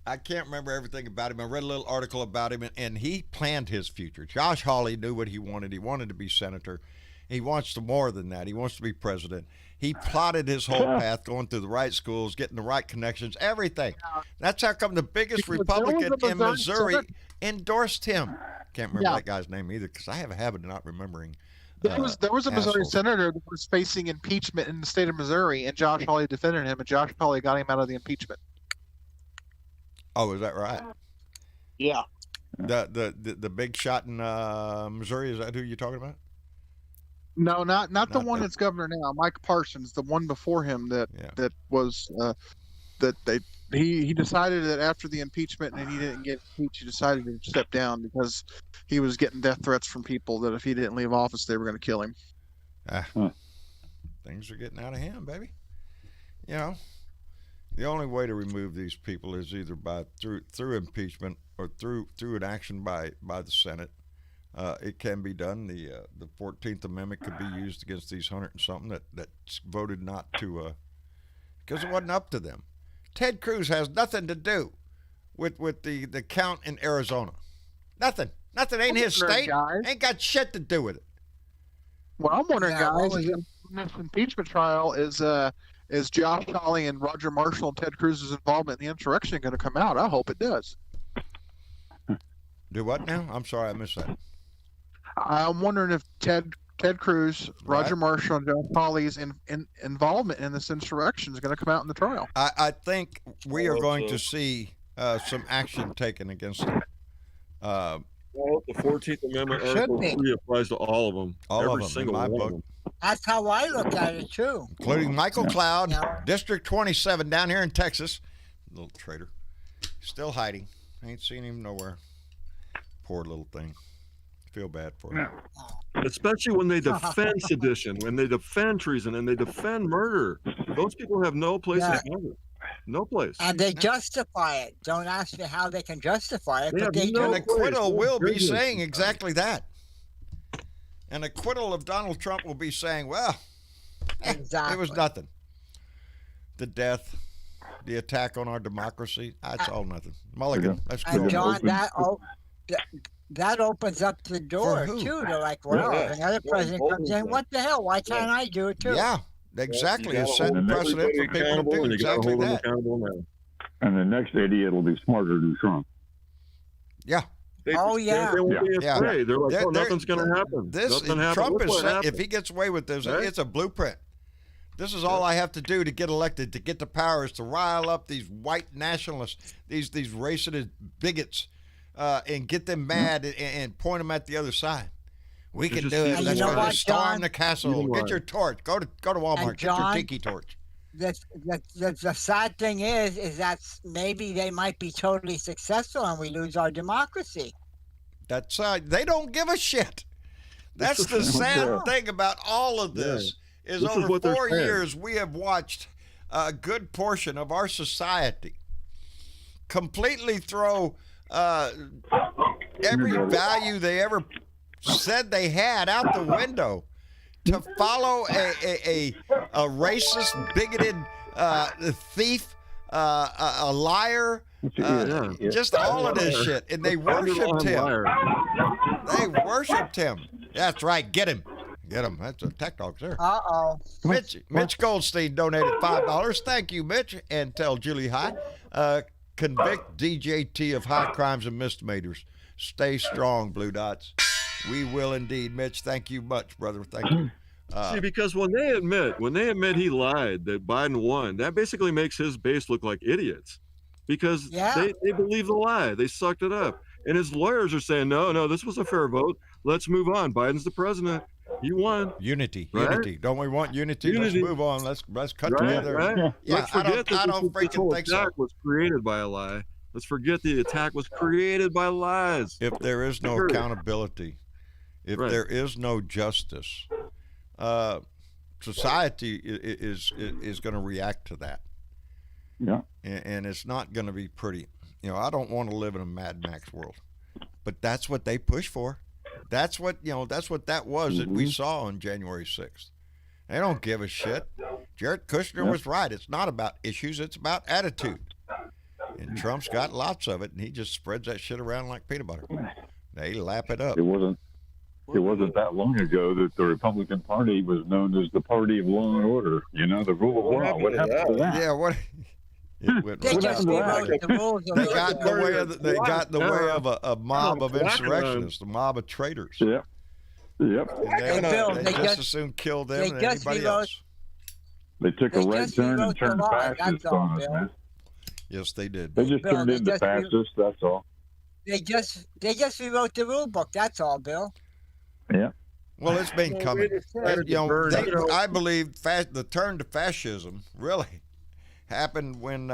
I can't remember everything about him. I read a little article about him, and he planned his future. Josh Hawley knew what he wanted. He wanted to be senator. He wants to more than that. He wants to be president. He plotted his whole path, going through the right schools, getting the right connections, everything. That's how come the biggest Because there was Republican a in Missouri Missouri endorsed him. Can't remember Yeah. that guy's name either, because I have a habit of not remembering. There was a Missouri assholes. senator that was facing impeachment in the state of Missouri, and Josh Hawley defended him, and Josh Hawley got him out of the impeachment. Oh, is that right? Yeah. The big shot in Missouri, is that who you're talking about? No, not the Not one that- that's governor now. Mike Parsons, the one before him that Yeah. was he decided that after the impeachment and he didn't get impeached, he decided to step down because he was getting death threats from people that if he didn't leave office, they were going to kill him. Things are getting out of hand, baby. The only way to remove these people is either through impeachment or through an action by the Senate. It can be done. The 14th Amendment could be used against these 100 and something that voted not to, because it wasn't up to them. Ted Cruz has nothing to do with the count in Arizona. Nothing. Ain't his state. Guys. Ain't got shit to do with it. What I'm wondering, Yeah, what guys, was is in this impeachment trial is Josh Hawley and Roger Marshall and Ted Cruz's involvement in the insurrection going to come out? I hope it does. Do what now? I'm sorry, I missed that. I'm wondering if Ted Cruz, Roger Right. Marshall, and Josh Hawley's involvement in this insurrection is going to come out in the trial. I think we are hope going so. to see some action taken against them. Well, the 14th Amendment Should Article be. 3 applies to all of them. All of Every them, in single my one book. of them. That's how I look at it too. Including Michael Cloud, Yeah. District 27 down here in Texas. Little traitor. Still hiding. Ain't seen him nowhere. Poor little thing. Feel bad for him. Especially when they defend sedition, when they defend treason, and they defend murder. Those people have no place in heaven. No place. And they justify it. Don't ask me how they can justify it, They but have they no An do. acquittal will be goodness. saying exactly that. An acquittal of Donald Trump will be saying, well, Exactly. it was nothing. The death, the attack on our democracy, that's all nothing. Mulligan, that's And good. John, that opens up the door who? too. They're like, well, Yeah. if another president comes in, what the hell? Why can't I do it too? Yeah, exactly. You It's gotta setting hold precedent for everybody people to accountable, do and you gotta exactly hold them that. accountable now. And the next idiot will be smarter than Trump. Yeah. They Yeah. won't be Yeah. afraid. They're like, They're- oh, nothing's going to happen. This Nothing happened. Trump Look is what saying, happened. if he gets away with this, Right? it's a blueprint. This is all I have to do to get elected, to get the power, is to rile up these white nationalists, these racist bigots, and get them mad and point them at the other side. We can just do it. feeding Let's you know go what, just storm John? the castle. Feeding Get lies. your torch. Go to Walmart. Get your John? tiki torch. The sad thing is that maybe they might be totally successful and we lose our democracy. That's they don't give a shit. That's the sad thing about all of this. Is This is over what they're 4 saying. years we have watched a good portion of our society completely throw every value they ever said they had out the window to follow a racist, bigoted thief, a liar, just all of this shit, and they worshipped him. They worshipped him. That's right. Get him. Get him. That's a tech dog, sir. Uh-oh. Mitch Goldstein donated $5. Thank you, Mitch. And tell Julie hi. Convict DJT of high crimes and misdemeanors. Stay strong, Blue Dots. We will indeed, Mitch. Thank you much, brother. Thank you. See, because when they admit he lied, that Biden won, that basically makes his base look like idiots, because they believe the lie. They sucked it up. And his lawyers are saying, no, this was a fair vote. Let's move on. Biden's the president. He won. Unity. Right? Don't we want unity? Unity. Let's move on. Let's cut Right, together. right. Yeah, Let's forget I don't this freaking whole think so. attack was created by a lie. Let's forget the attack was created by lies. If there is no Period. accountability, if Right. there is no justice, society is going to react to that. Yeah. And it's not going to be pretty. I don't want to live in a Mad Max world, but that's what they push for. That's what that was that we saw on January 6th. They don't give a shit. Jared Kushner was right. It's not about issues. It's about attitude. And Trump's got lots of it, and he just spreads that shit around like peanut butter. They lap it up. It wasn't that long ago that the Republican Party was known as the party of law and order. The rule of law. What happened to that? Yeah, what? It went They right. just rewrote the rules of They the got in the way of they got in the way of a mob of insurrectionists, a mob of traitors. Yep. Yep. And Bill, they they just just- as soon kill them they than just anybody rewrote- else. They took a They right just turn and rewrote the turned law, fascist that's all, on us, Bill. man. Yes, they did. They just Bill, turned they into just fascists, that's all. They just rewrote the rule book. That's all, Bill. Yeah. Well, it's been Well, coming. they decided to burn it. I believe the turn to fascism really happened when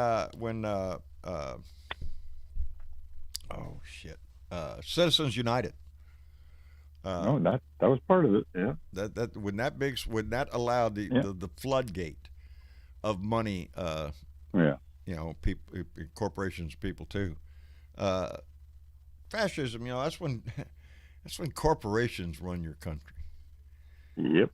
Citizens United. No, that was part of it. Yeah. That when that allowed the floodgate of money. Yeah. People, corporations, people too. Fascism. That's when corporations run your country. Yep.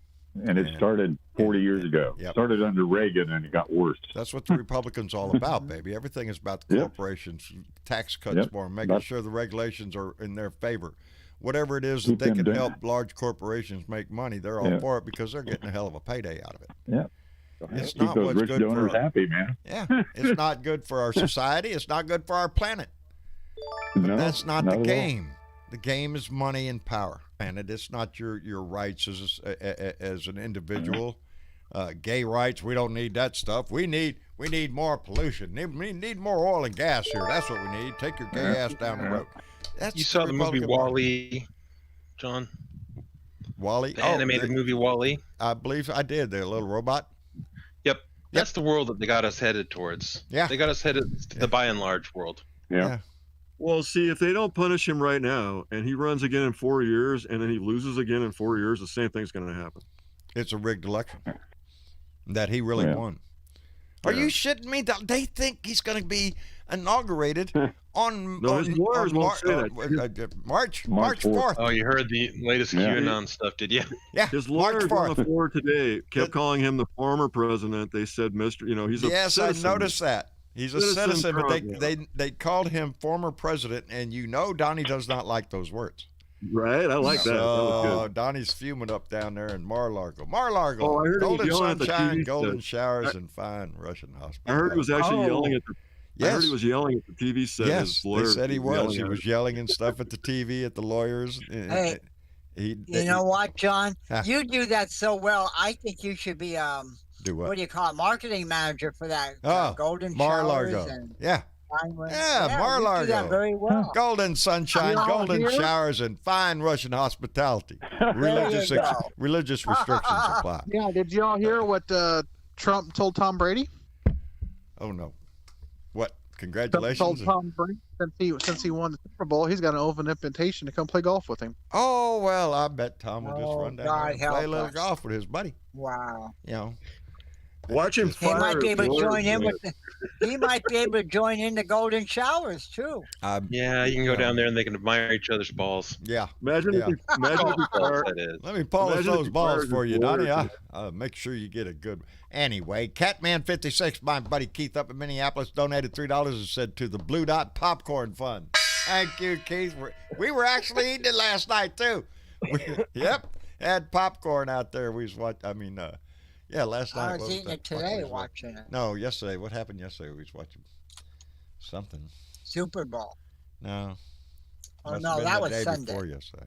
And it started 40 years ago. Yep. Started under Reagan, and it got worse. That's what the Republicans all about, baby. Everything is about the corporations, tax cuts for them, making sure the regulations are in their favor. Whatever it is that they can help large corporations make money, they're all for it because they're getting a hell of a payday out of it. Yeah. It's Keep not those what's rich good donors for happy, man. Yeah, it's not good for our society. It's not good for our planet. But No, that's not not the at all. game. The game is money and power, and it's not your rights as an individual. Gay rights, we don't need that stuff. We need more pollution. We need more oil and gas here. That's what we need. Take your gay ass down the road. That's You saw the movie Republican Wall-E, John? Wall-E. The animated movie Wall-E. I believe I did. The little robot. Yep. That's the world that they got us headed towards. Yeah. They got us headed to the by and large world. Yeah. Well, see, if they don't punish him right now and he runs again in 4 years and then he loses again in 4 years, the same thing's going to happen. It's a rigged election that he really won. Are you shitting me? They think he's going to be inaugurated on No, his lawyers won't say that. March 4th. 4th. Oh, you heard the latest QAnon stuff, did you? Yeah, His March lawyers on 4th. the floor today kept calling him the former president. They said, Mr. He's a Yes, citizen. I noticed that. He's a Citizen citizen, but Trump. they called him former president, and Donnie does not like those words. Right? I like that. That was So good. Donnie's fuming up down there in Mar-a-Lago. Oh, I heard he was golden yelling at the sunshine, TV golden set. showers, and fine Russian hospital. I heard he was actually yelling at the. I Yes. heard he was yelling at the TV set. Yes, His they lawyer said he was. yelling He at was him. yelling and stuff at the TV, at the lawyers. Hey, You You know what, John? Huh. You do that so well. I think you should be do what what? do you call it? Marketing manager for that Oh, golden Mar-a-Lago. showers and Yeah, fine weather. Yeah, You do Mar-a-Lago. that very well. golden sunshine, Y'all golden here? showers, and fine Russian hospitality. Religious, go. religious restrictions apply. Yeah, did y'all hear what Trump told Tom Brady? Oh no, what? Trump Congratulations. told Tom Brady since he won the Super Bowl, he's got an open invitation to come play golf with him. Oh well, I bet Tom will just Oh, run down God there and play a help little us. golf with his buddy. Wow. Watch him He fire. might be able to lawyers join in with with he might be able to join in the golden showers too. Yeah, you can go down there and they can admire each other's balls. Yeah. Imagine Yeah. if he fired. That is. Let me polish Imagine if those he balls fired for his you, Donnie. lawyers. Make sure you get a good. Anyway, Catman56, my buddy Keith up in Minneapolis, donated $3 and said to the Blue Dot Popcorn Fund. Thank you, Keith. We were actually eating it last night too. Yep, had popcorn out there. We was watching. Last night. I what was eating that? it today, watching it. No, yesterday. What happened yesterday? We was watching something. Super Bowl. No. Oh Must have no, been that the was day Sunday. before yesterday.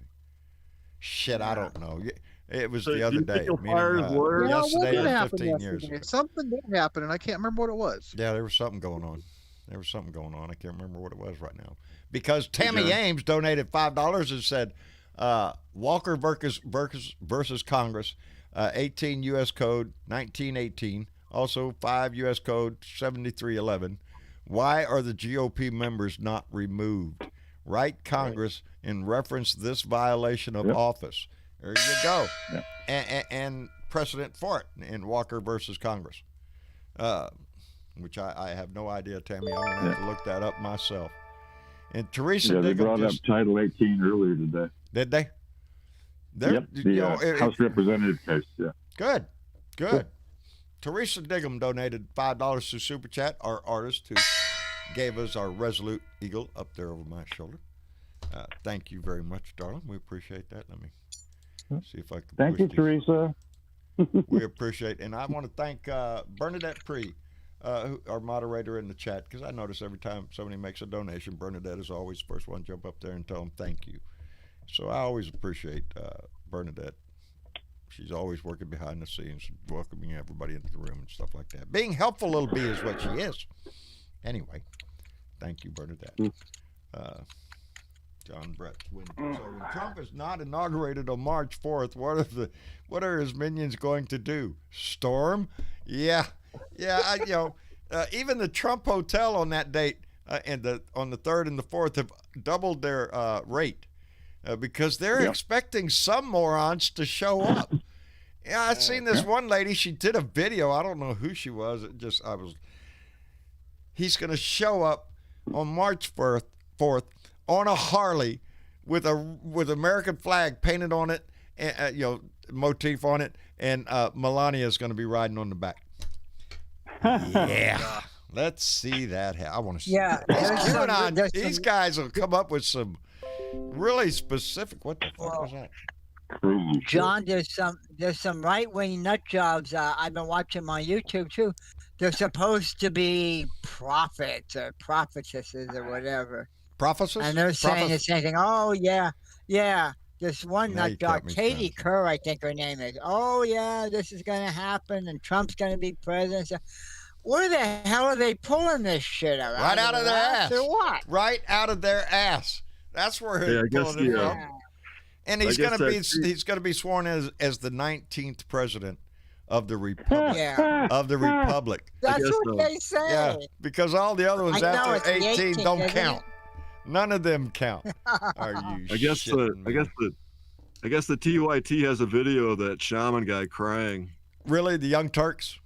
Shit, I don't know. It was So the do other you think day. he'll meaning, fire his lawyer? Yeah, what yesterday did and happen 15 years yesterday? ago. Something did happen, and I can't remember what it was. Yeah, there was something going on. I can't remember what it was right now. Because Tammy Ames donated $5 and said, Walker versus Congress, 18 U.S. Code 1918, also 5 U.S. Code 7311. Why are the GOP members not removed? Write Congress and reference this violation of office. There you go. And precedent for it in Walker versus Congress. Which I have no idea, Tammy. I'm going to have to look that up myself. And Teresa They Diggum brought up Title 18 earlier today. did they? Yep, the House Representative case, yeah. Good. Teresa Diggum donated $5 to Super Chat, our artist who gave us our Resolute Eagle up there over my shoulder. Thank you very much, darling. We appreciate that. Let me see if I can. Thank you, push these. Teresa. We appreciate, and I want to thank Bernadette Pree, our moderator in the chat, because I notice every time somebody makes a donation, Bernadette is always the first one to jump up there and tell them thank you. So I always appreciate Bernadette. She's always working behind the scenes, welcoming everybody into the room and stuff like that. Being helpful little bee is what she is. Anyway, thank you, Bernadette. John Brett. So when Trump is not inaugurated on March 4th, what are his minions going to do? Storm? Yeah. Even the Trump Hotel on that date on the 3rd and the 4th have doubled their rate because they're expecting some morons to show up. Yeah, I've seen this one lady. She did a video. I don't know who she was. He's going to show up on March 4th on a Harley with American flag painted on it, and, motif on it, and Melania is going to be riding on the back. Yeah, let's see that. I want to see. Yeah, that. These guys will come up with some really specific. What the fuck was that? John, there's some right-wing nut jobs I've been watching on YouTube too. They're supposed to be prophets or prophetesses or whatever. Prophecies? And they're saying the same thing. Oh yeah. This one Now you nut job, got me Katie started. Kerr, I think her name is. Oh yeah, this is gonna happen, and Trump's gonna be president. So, where the hell are they pulling this shit out? Right out of their ass. Or what? Right out of their ass. That's where Yeah, I they're guess pulling it the, from. And he's going to be sworn as the 19th president of the Republic. Yeah. Of the Republic. That's what they say. Yeah, because all the other ones I know, after it's the 18 18th, don't isn't count. it? None of them count. Are you I guess shitting me? I guess the TYT has a video of that shaman guy crying. Really, the Young Turks?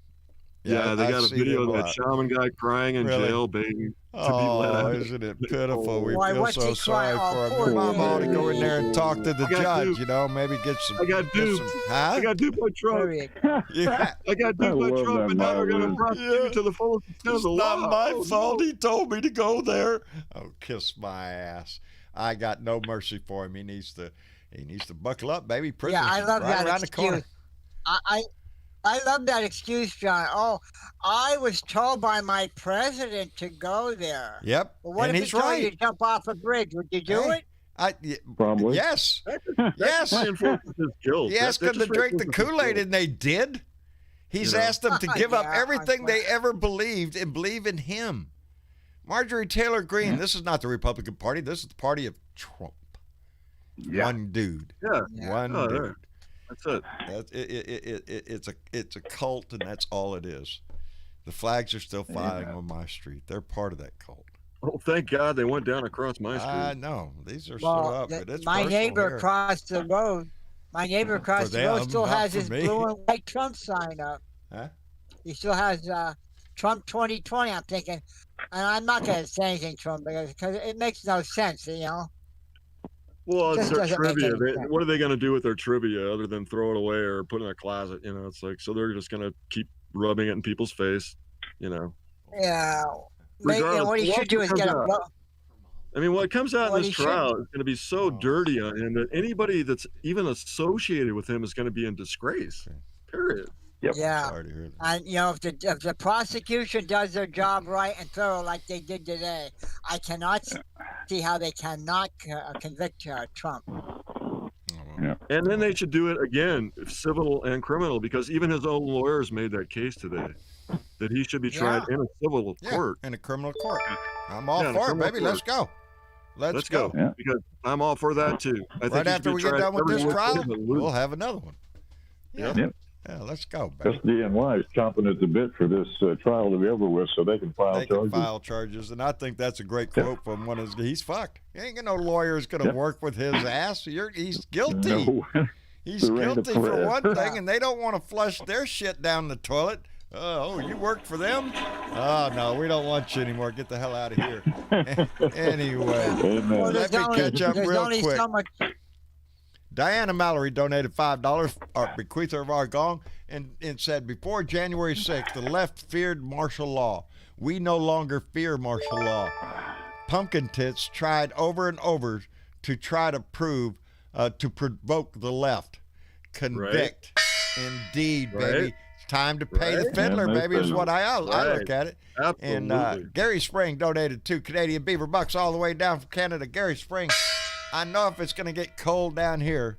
Yeah, they got a video of that shaman guy crying in Really? jail, begging to be let out. Isn't it pitiful? We Why, feel what's so he sorry crying? for Oh, him. poor Your mom ought to baby. go in there and talk to the I got judge, duped. you know, maybe get some. I got get duped. some- huh? I got duped by Trump. Period. Yeah. I got duped by love Trump, that and now they're going to Marvin. prosecute me to the fullest extent of It's the law. not my Oh, fault. no. He told me to go there. Oh, kiss my ass. I got no mercy for him. He needs to buckle up, baby. Prison's Yeah, I love right that around the corner. excuse. I love that excuse, John. Oh, I was told by my president to go there. Yep, Well, what and if he's he told you right. to jump off a bridge? Would you do Hey, it? Probably. Yes, That's yes. reinforces his guilt. He asked That them to just drink the reinforces his Kool-Aid, guilt. and they did. He's You know? asked them to give up Yeah, everything they unfortunately. ever believed and believe in him. Marjorie Taylor Greene, this is not the Republican Party. This is the party of Trump. Yeah. One dude. Yeah. One Oh, dude. yeah. That's it. It's a cult, and that's all it is. The flags are still flying on my street. They're part of that cult. Oh, thank God they went down across my street. I know these are still Well, up, but it's my personal neighbor here. across the road, For the road them, still not has for his me. blue and white Trump sign up. Huh? He still has Trump 2020. I'm thinking, and I'm not going to say anything to him because it makes no sense, you know. Well, it's Just their doesn't make trivia. any sense. What are they going to do with their trivia other than throw it away or put it in a closet? You know, it's like, so they're just going to keep rubbing it in people's face, you know. Yeah. Maybe, Regardless, what he should do is get a. comes out. I mean, what comes out What in he this should- trial is going to be so dirty on him that anybody that's even associated with him is going to be in disgrace. Period. Yeah. Sorry to hear that. And you know, if the prosecution does their job right and thorough like they did today, I cannot see how they cannot convict Trump. And then they should do it again, civil and criminal, because even his own lawyers made that case today that he should be tried in a civil court. In a criminal court. I'm all Yeah, in a for it, criminal baby. court. Let's go. Let's go. Yeah. Because I'm all for that too. I think Right he should after be we get tried done with this everywhere trial, but loose. we'll have another one. Yeah. Yep. Yeah, let's go, baby. Just DNY is chomping at the bit for this trial to be over with so they can file They can charges. file charges, and I think that's a great quote from one of his. He's fucked. He ain't got no lawyers going to work with his ass. He's guilty. No. He's Serena guilty for Perez. one thing, and they don't want to flush their shit down the toilet. Oh, you worked for them? Oh, no, we don't want you anymore. Get the hell out of here. Anyway, Amen. let me catch up there's real only quick. so much. Diana Mallory donated $5, or bequeather of our gong, and said, before January 6th, the left feared martial law. We no longer fear martial law. Pumpkin Tits tried over and over to try to prove, to provoke the left. Convict. Indeed, baby. Right. It's time to pay the Right. fiddler, Yeah, baby, is what I look Right. at it. Absolutely. And Gary Spring donated 2 Canadian beaver bucks all the way down from Canada. Gary Spring, I know if it's going to get cold down here.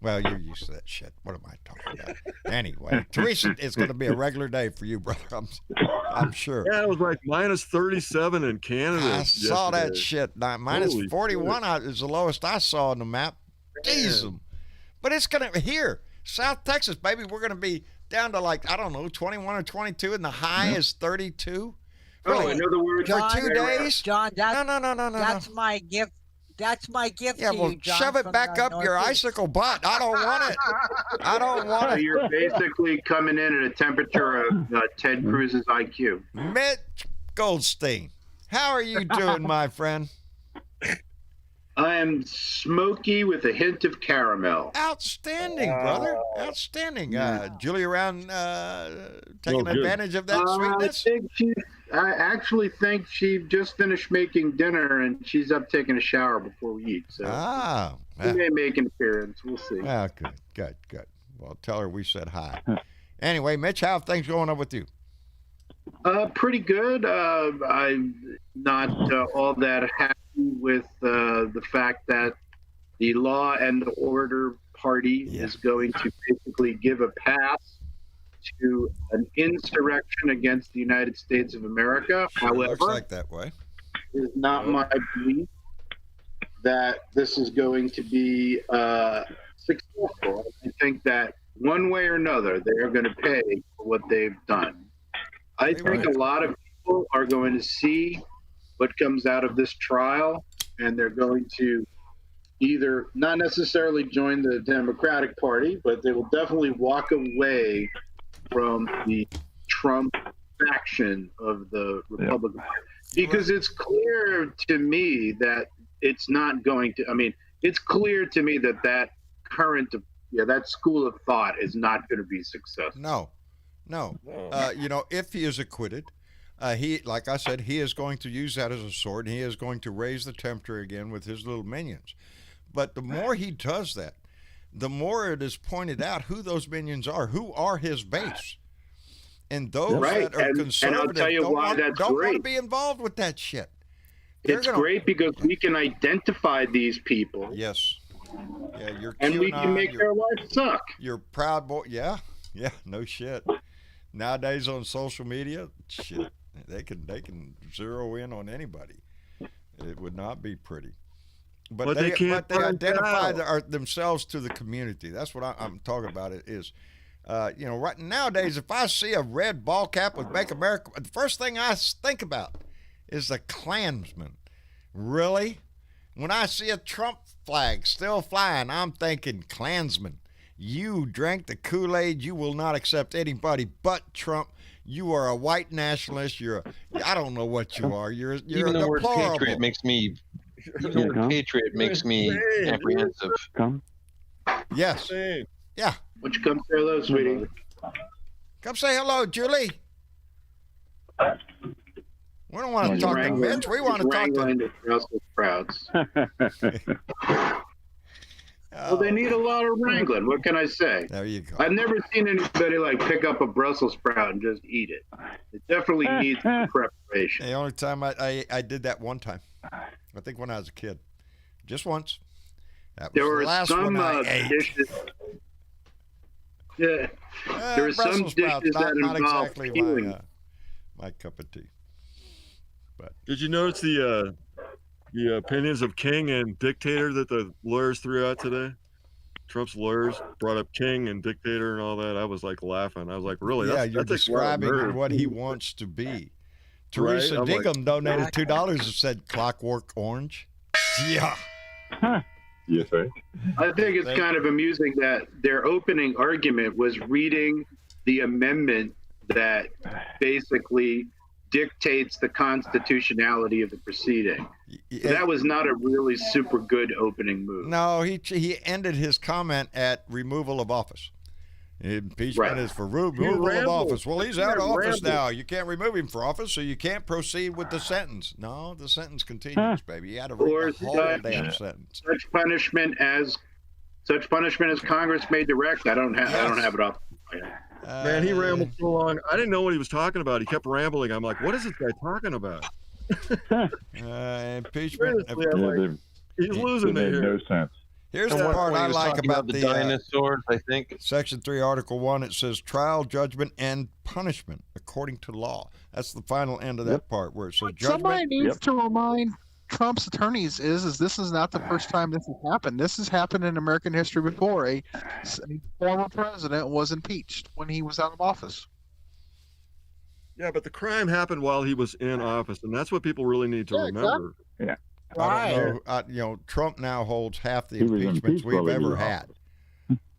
Well, you're used to that shit. What am I talking about? Anyway, Teresa, it's going to be a regular day for you, brother. I'm sure. Yeah, it was like minus 37 in Canada. I saw that yesterday. shit. Minus Holy 41 is the lowest I saw on the map. Diesel. But it's going to, here, South Texas, baby, we're going to be down to like, I don't know, 21 or 22, and the high is 32. Oh, in other words, For John, 2 days? John, No. that's my gift. That's my gift Yeah, to well, you, John. shove it from back the up your Northeast. icicle butt. I don't want it. I don't want so it. you're basically coming in at a temperature of Ted Cruz's IQ. Mitch Goldstein, how are you doing, my friend? I am smoky with a hint of caramel. Outstanding, brother. Outstanding. Julie around taking good. advantage of that sweetness? I actually think she just finished making dinner and she's up taking a shower before we eat. So she may make an appearance. We'll see. Good. Well, tell her we said hi. Anyway, Mitch, how are things going on with you? Pretty good. I'm not all that happy with the fact that the Law and the Order Party is going to basically give a pass to an insurrection against the United States of America. Sure However, looks like that way. is not my belief. that this is going to be successful. I think that one way or another, they're going to pay for what they've done. I think a lot of people are going to see what comes out of this trial, and they're going to either not necessarily join the Democratic Party, but they will definitely walk away from the Trump faction of the Republican Party. Because it's clear to me that it's not going to, I mean, it's clear to me that that school of thought is not going to be successful. No. If he is acquitted, he, like I said, he is going to use that as a sword, and he is going to raise the temperature again with his little minions. But the more he does that, the more it is pointed out who those minions are, who are his base. And those that are conservative and I'll tell you don't want to be involved with that shit. It's great because we can identify these people. Yes. Yeah, and we can make their life suck. You're Proud Boy. Yeah, no shit. Nowadays on social media, shit, they can zero in on anybody. It would not be pretty. But they identify themselves to the community. That's what I'm talking about. It is, right nowadays, if I see a red ball cap with "Make America," the first thing I think about is the Klansman. Really? When I see a Trump flag still flying, I'm thinking, Klansman, you drank the Kool-Aid. You will not accept anybody but Trump. You are a white nationalist. I don't know what you are. You're even the word patriot makes me. The word patriot makes me apprehensive. Yes. Yeah. Why don't you come say hello, sweetie? Come say hello, Julie. We don't want to talk to Mitch. We want to talk to Brussels sprouts. Well, they need a lot of wrangling. What can I say? There you go. I've never seen anybody pick up a Brussels sprout and just eat it. It definitely needs some preparation. The only time I did that one time, I think when I was a kid, just once. That was there were the last some one I ate. dishes. Yeah, there were some dishes that involved exactly peeling. my cup of tea. But did you notice the opinions of king and dictator that the lawyers threw out today? Trump's lawyers brought up king and dictator and all that. I was laughing. I was like, really? Yeah, you're describing what he wants to be. Teresa Diggum donated $2 and said Clockwork Orange. Yeah. Yes, right. I think it's kind of amusing that their opening argument was reading the amendment that basically dictates the constitutionality of the proceeding. That was not a really super good opening move. No, he ended his comment at removal of office. Impeachment is for removal of office. Well, he's out of office now. You can't remove him for office, so you can't proceed with the sentence. No, the sentence continues, baby. You had to read the whole damn sentence. Such punishment as Congress may direct. I don't have it off. Man, he rambled so long. I didn't know what he was talking about. He kept rambling. I'm like, what is this guy talking about? Impeachment. He's losing it here. No sense. Here's the part I like about the dinosaurs, I think. Section 3, Article 1, it says trial, judgment, and punishment according to law. That's the final end of that part where it says judgment. Somebody needs to remind Trump's attorneys is this is not the first time this has happened. This has happened in American history before. A former president was impeached when he was out of office. Yeah, but the crime happened while he was in office, and that's what people really need to remember. Exactly. Yeah. I don't know. Trump now holds half the impeachments we've ever had.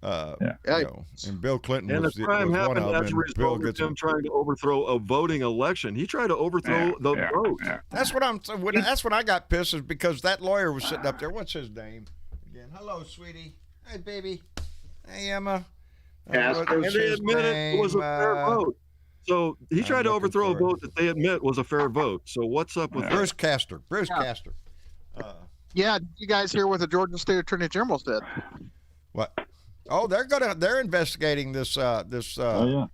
And Bill Clinton was, the crime was one happened of as a them. result of him trying to overthrow a voting election. He tried to overthrow the vote. Yeah. That's what I got pissed is because that lawyer was sitting up there. What's his name again? Hello, sweetie. Hey, baby. Hey, Emma. And they admitted it was a fair vote. So he tried to overthrow a vote that they admit was a fair vote. So what's up with Bruce Castor? Bruce Castor. Did you guys hear what the Georgia State Attorney General said? What? Oh, they're investigating this. Investigating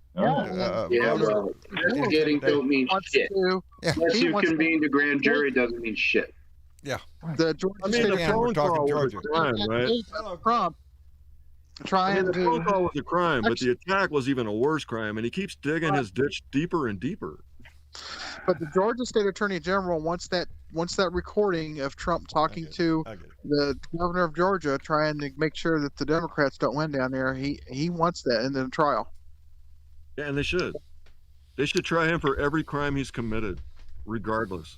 don't mean shit. Unless you convened a grand jury, doesn't mean shit. Yeah. The Georgia State phone call was a crime, right? Trump trying the phone call was a crime, but the attack was even a worse crime, and he keeps digging his ditch deeper and deeper. But the Georgia State Attorney General wants that recording of Trump talking to the governor of Georgia, trying to make sure that the Democrats don't win down there. He wants that in the trial. Yeah, and they should. They should try him for every crime he's committed, regardless.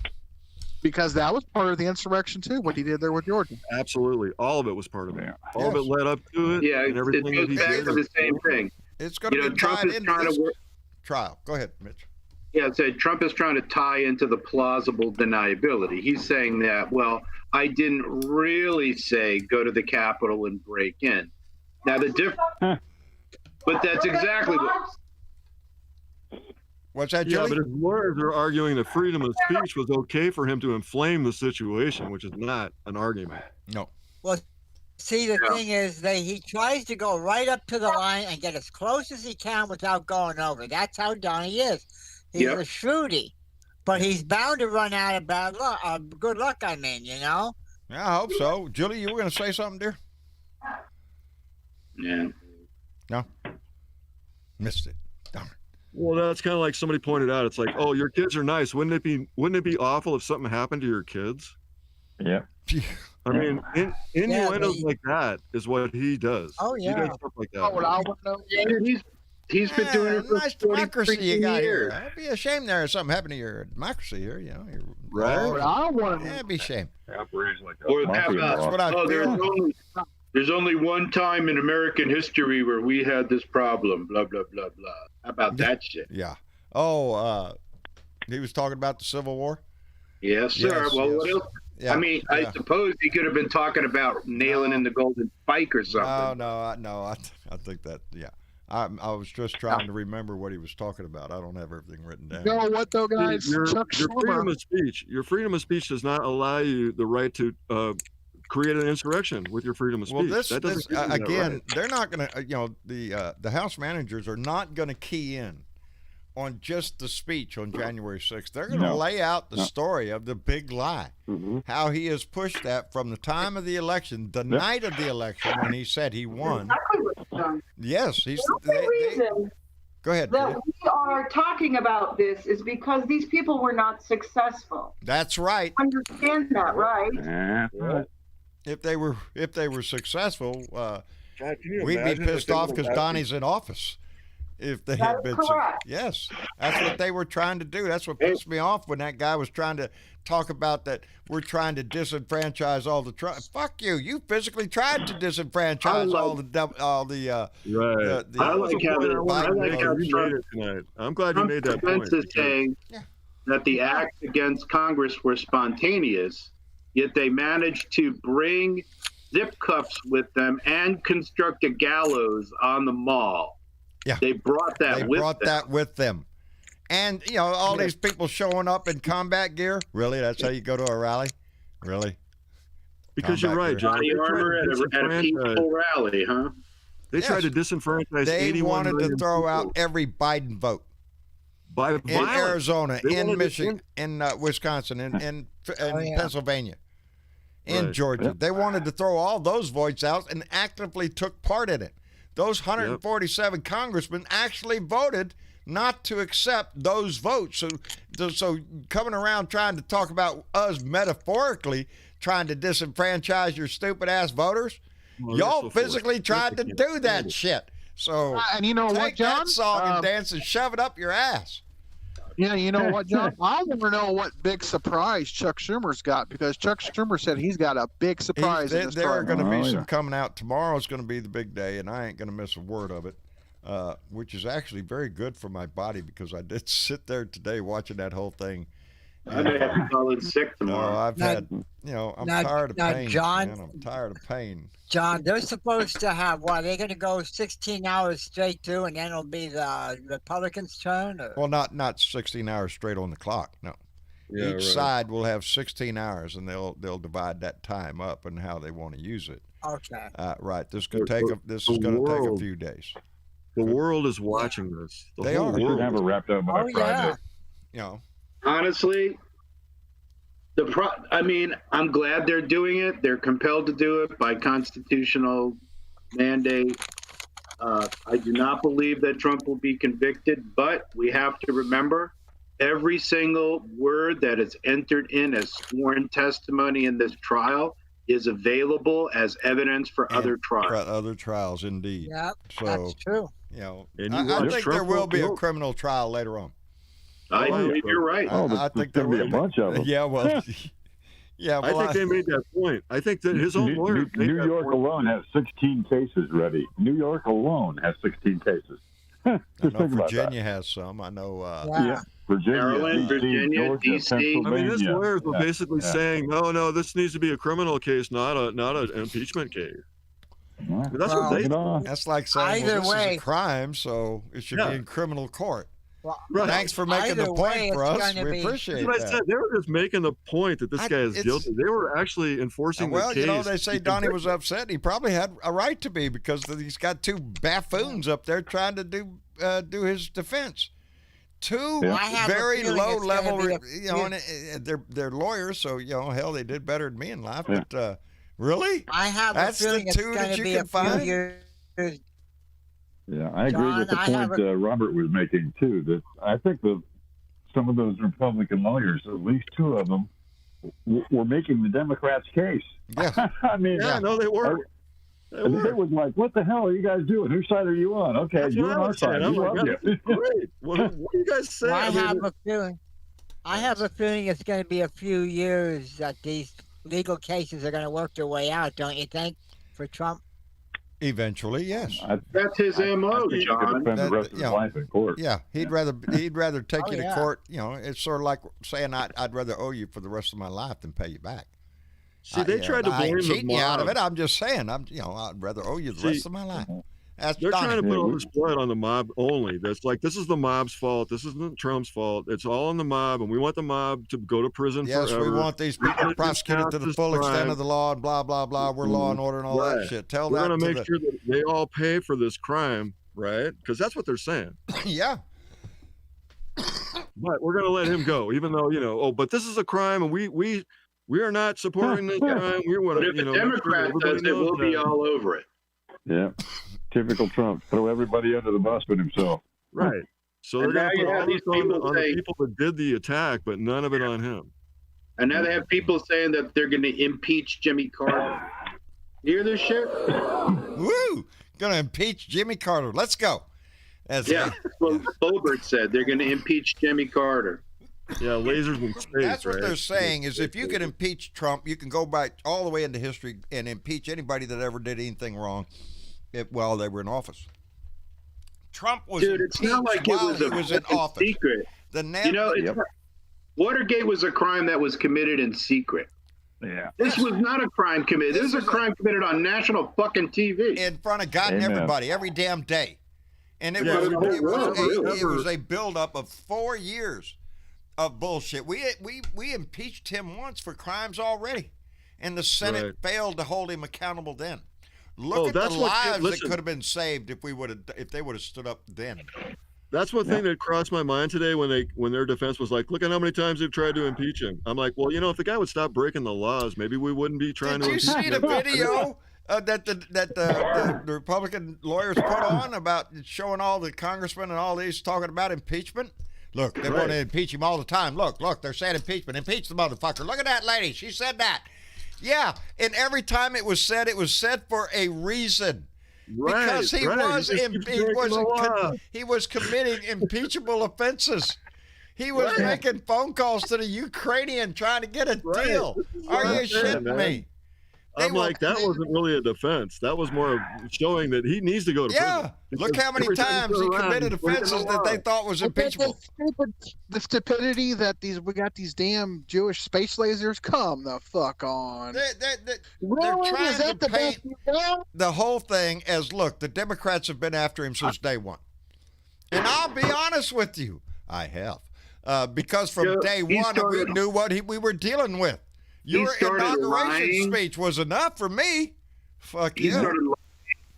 Because that was part of the insurrection too, what he did there with Georgia. Absolutely, all of it was part of it. All of it led up to it. Yeah, and everything it goes back to the same thing. It's going to be Trump tied is into trying this to work. trial. Go ahead, Mitch. Yeah, so Trump is trying to tie into the plausible deniability. He's saying that, well, I didn't really say go to the Capitol and break in. Now but that's exactly what. What's that, Yeah, Julie? but his lawyers are arguing that freedom of speech was okay for him to inflame the situation, which is not an argument. No. Well, see, the thing is, he tries to go right up to the line and get as close as he can without going over. That's how dumb he is. He's a shrewdy, but he's bound to run out of bad luck. Good luck, I mean, you know. Yeah, I hope so. Julie, you were going to say something, dear? Yeah. No. Missed it. Darn. Well, that's kind of like somebody pointed out. It's like, oh, your kids are nice. Wouldn't it be awful if something happened to your kids? Yeah. I mean, innuendos like that is what he does. Oh, yeah. He does stuff like that. Oh, what I want to know. Yeah, he's been doing it for nice democracy you got years. here. It'd be a shame there if something happened to your democracy here. You know, Right. What I want to Yeah, it'd be a shame. Operates like a Or how mafia about, boss. what I feel. there's only one time in American history where we had this problem, blah, blah, blah, blah. How about that shit? Yeah. Oh, he was talking about the Civil War? Yes, sir. Yes, well, yes. what else? Yeah, I mean, I suppose he could have been talking about nailing in the golden spike or something. No. I think that, yeah. I was just trying to remember what he was talking about. I don't have everything written down. You know what, though, guys? Your Chuck freedom Schumer. of speech. Your freedom of speech does not allow you the right to create an insurrection with your freedom of speech. Well, this That doesn't give you that again, right. they're not going to, the House managers are not going to key in on just the speech on January 6th. They're going to lay out the story of the big lie, how he has pushed that from the time of the election, the night of the election when he said he won. Yes, he's. The only reason Go ahead. that Julia. we are talking about this is because these people were not successful. That's right. Understand that, right? Yeah. If they were successful, God, can you we'd be imagine if pissed they off would've because had- Donnie's in office. If they That had is been, correct. yes, that's what they were trying to do. That's what pissed me off when that guy was trying to talk about that we're trying to disenfranchise all the Trump. Fuck you! You physically tried to disenfranchise all the. Right. I like how You made it tonight. I'm glad you made that point. Defense is saying that the acts against Congress were spontaneous, yet they managed to bring zip cuffs with them and construct a gallows on the mall. Yeah. They brought that with them. And, all these people showing up in combat gear. Really? That's how you go to a rally? Really? Because you're right, John. Body armor at a peaceful rally, huh? They tried to disenfranchise They 81 wanted to million throw people out every Biden vote. by In violence. Arizona, They in wanted to Michigan, in Wisconsin, in Pennsylvania, in Right. Georgia. Yep. They wanted to throw all those votes out and actively took part in it. Those 147 congressmen actually voted not to accept those votes. So coming around trying to talk about us metaphorically trying to disenfranchise your stupid ass voters, Well, y'all that's so physically tried to do that shit. So And you know take what, John? that song and dance and shove it up your ass. Yeah, you know what, John? I want to know what big surprise Chuck Schumer's got, because Chuck Schumer said he's got a big surprise in this There are trial. going to be some yeah. coming out. Tomorrow's going to be the big day, and I ain't going to miss a word of it, which is actually very good for my body because I did sit there today watching that whole thing. I may have to call in sick tomorrow. I've had, I'm tired of pain. John, man. I'm tired of pain. John, they're supposed to have what? They're going to go 16 hours straight through, and then it'll be the Republicans' turn. Or? Well, not 16 hours straight on the clock. No, Yeah, each right. side will have 16 hours, and they'll divide that time up and how they want to use it. Okay. Right. This is going to take a few days. The world is watching this. The They whole are. I should world. have it wrapped up by Oh, Friday. yeah. Honestly, I'm glad they're doing it. They're compelled to do it by constitutional mandate. I do not believe that Trump will be convicted, but we have to remember every single word that is entered in as sworn testimony in this trial is available as evidence for other trials. For other trials, indeed. Yep, So, that's true. you know, And I think there will be a criminal trial later on. I believe you're right. I think there will be a bunch of them. Yeah, well, yeah. Well, I think they made that point. I think that his own lawyer. New York alone has 16 cases ready. New York alone has 16 cases. I Just know think about Virginia has some. I know. Yeah. Virginia, Maryland, DC, Virginia, Georgia, DC. I mean, his Pennsylvania. lawyers were basically saying, no, this needs to be a criminal case, not an impeachment case. Yeah. That's what they. That's like saying, Either well, this way- is a crime, so it should be in criminal court. Well, Right. Thanks for making the either point way, for it's us. gonna We be- appreciate That's what I said. that. They were just making the point that this guy is it's- guilty. They were actually enforcing Well, the case. you know, they say to Donnie convict was upset. He probably had a right to be because he's got two buffoons up there trying to do his defense. Two Yeah. I have a very feeling low it's gonna level, be you know, and they're lawyers, so you know, hell, they did better than me in life. But really, I have That's a the feeling it's two that going to you be can a few find? years. Yeah, I agree John, with the I point have Robert was making too. That I think some of those Republican lawyers, at least two of them, were making the Democrats' case. Yeah. I mean, Yeah, no, they were. They was like, "What the hell are you guys doing? Whose side are you on?" Okay, That's you're what on I our was saying. side. I'm We like, love "Yeah, you." great. What do you guys say? Well, I mean, I have a feeling it's going to be a few years that these legal cases are going to work their way out, don't you think, for Trump? Eventually, yes. That's his MO, He could John. spend the rest of his life in court. Yeah, he'd rather take Oh, you to yeah. court. You know, it's sort of like saying I'd rather owe you for the rest of my life than pay you back. see, they tried to I ain't blame the cheating you out of mob. it. I'm just saying. I'd rather owe you the See, rest of my life. That's They're trying to Donnie. put all this blood on the mob only. That's like, this is the mob's fault. This isn't Trump's fault. It's all on the mob, and we want the mob to go to prison Yes, forever. we want these people prosecuted to the full extent of the law and blah blah blah. We're law and order and all that Right. shit. Tell We're that going to to make sure that they all pay for this crime, right? Because that's what they're saying. yeah. But we're going to let him go, even though, but this is a crime, and we are not supporting this crime. We want But to, if a make sure that Democrat everybody does it, knows we'll be that. all over it. Yeah, typical Trump. Throw everybody under the bus but himself. Right. So they're And going now to you put have all these this on, people on say- the people that did the attack, but none of it on him. And now they have people saying that they're going to impeach Jimmy Carter. You hear this shit? Woo! Gonna impeach Jimmy Carter. Let's go. That's Yeah, that's what Colbert said. They're going to impeach Jimmy Carter. Yeah, lasers in space. That's what right? they're saying is if you can impeach Trump, you can go back all the way into history and impeach anybody that ever did anything wrong while they were in office. Trump was Dude, it's not like impeached it while was he a was in fucking office. secret. The You know, it's Watergate was a crime that was committed in secret. Yeah. This was not a crime committed. This was a crime committed on national fucking TV. in front of God and Amen. everybody every damn day. And it Yeah, was the whole world, really. it was a buildup of 4 years of bullshit. We impeached him once for crimes already, and the Senate Right. failed to hold him accountable then. Look Oh, at the that's what- lives that listen. could have been saved if they would have stood up then. That's one thing that crossed my mind today when their defense was like, look at how many times they've tried to impeach him. I'm like, well, if the guy would stop breaking the laws, maybe we wouldn't be trying Did to you impeach see the him. video that the Republican lawyers put on about showing all the congressmen and all these talking about impeachment? Look, they want to impeach him all the time. Look, they're saying impeachment. Impeach the motherfucker. Look at that lady. She said that. Yeah, and every time it was said for a reason. Because he was committing impeachable offenses. He was making phone calls to the Ukrainian trying to get a deal. Are you shitting me? I'm like, that wasn't really a defense. That was more of showing that he needs to go to prison. Look how many Every time times he turn around, committed he's breaking offenses the that they law. thought was impeachable. The stupidity that we got these damn Jewish space lasers. Come the fuck on. They're Really? trying Is that to the best paint you got? the whole thing as, look, the Democrats have been after him since day one. And I'll be honest with you, I have. Because from day one, we knew what we were dealing with. Your inauguration lying. speech was enough for me. Fuck He you. started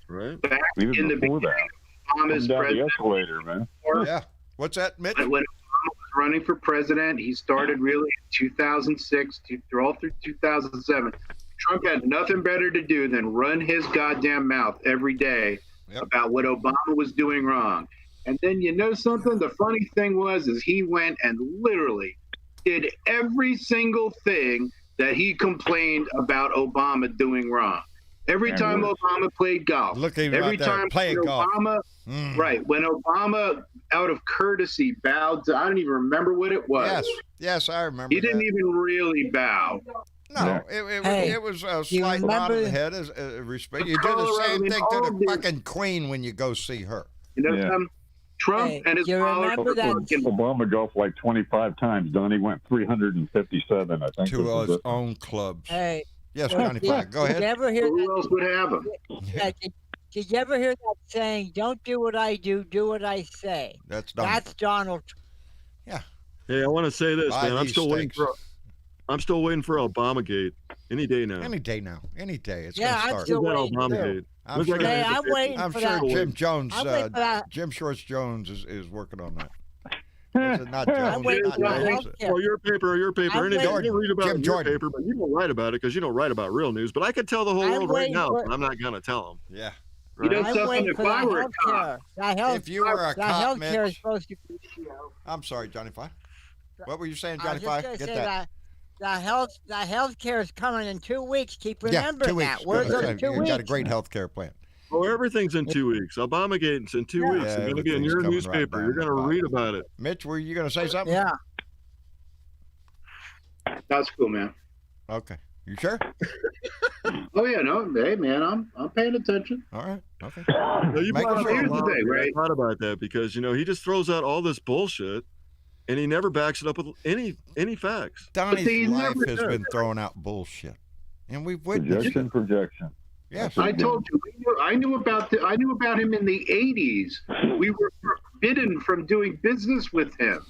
Right? back Even in the before beginning. that. Obama's Come down the president. escalator, man. Yeah. What's that, Mitch? When Obama was running for president, he started really in 2006 all through 2007. Trump had nothing better to do than run his goddamn mouth every day about what Obama was doing wrong. And then you know something? The funny thing is he went and literally did every single thing that he complained about Obama doing wrong. Every time Obama played golf. Every time Obama, right, when Obama, out of courtesy, bowed to, I don't even remember what it was. Yes, I remember. He didn't even really bow. No, it was a slight nod of the head as respect. You do the same thing to the fucking queen when you go see her. You know, Trump and his followers. Obama golfed like 25 times. Donnie went 357, I think. To his own clubs. Hey. Yes, Johnny Black, go ahead. Did you ever hear Who else would have him? Did you ever hear that saying, don't do what I do, do what I say? That's Donald. Yeah. Hey, I want to say this, man. I'm still waiting for Obamagate any day now. Any day now. Any day. It's yeah, gonna I'm start. still waiting. Obamagate. I'm sure, I'm waiting I'm for sure that. Jim Jones, I'm waiting for that. Jim Shorts Jones is working on that. Is it not Jones? I'm waiting for that. Well, your paper. I'm You read about it in your Jordan. paper, but you don't write about it because you don't write about real news. But I could tell the whole world right now, but I'm not going to tell them. Yeah. You know I'm something? waiting If for I that were a cop, healthcare. If you were a cop, healthcare is Mitch. supposed to be. I'm sorry, Johnny Five. What were you saying, I Johnny was just Five? going to Get say that. the healthcare is coming in 2 weeks. Keep Yeah, remembering 2 weeks. that. Where's those 2 You weeks? got a great health care plan. Oh, everything's in 2 weeks. Obamagate's in 2 weeks. It's going to be in your everything's coming newspaper. right You're going to down the read bottom. about it. Mitch, were you going to say something? Yeah. that's cool, man. Okay. You sure? Oh yeah, no, hey man, I'm paying attention. All right. Okay. No, you Make brought it up sure. Here's the thing, Obamagate. right? I thought about that because he just throws out all this bullshit, and he never backs it up with any facts. Donnie's he life never has does. been throwing out bullshit, and we've witnessed it. Projection. Yes. I told you, I knew about him in the 80s. We were forbidden from doing business with him.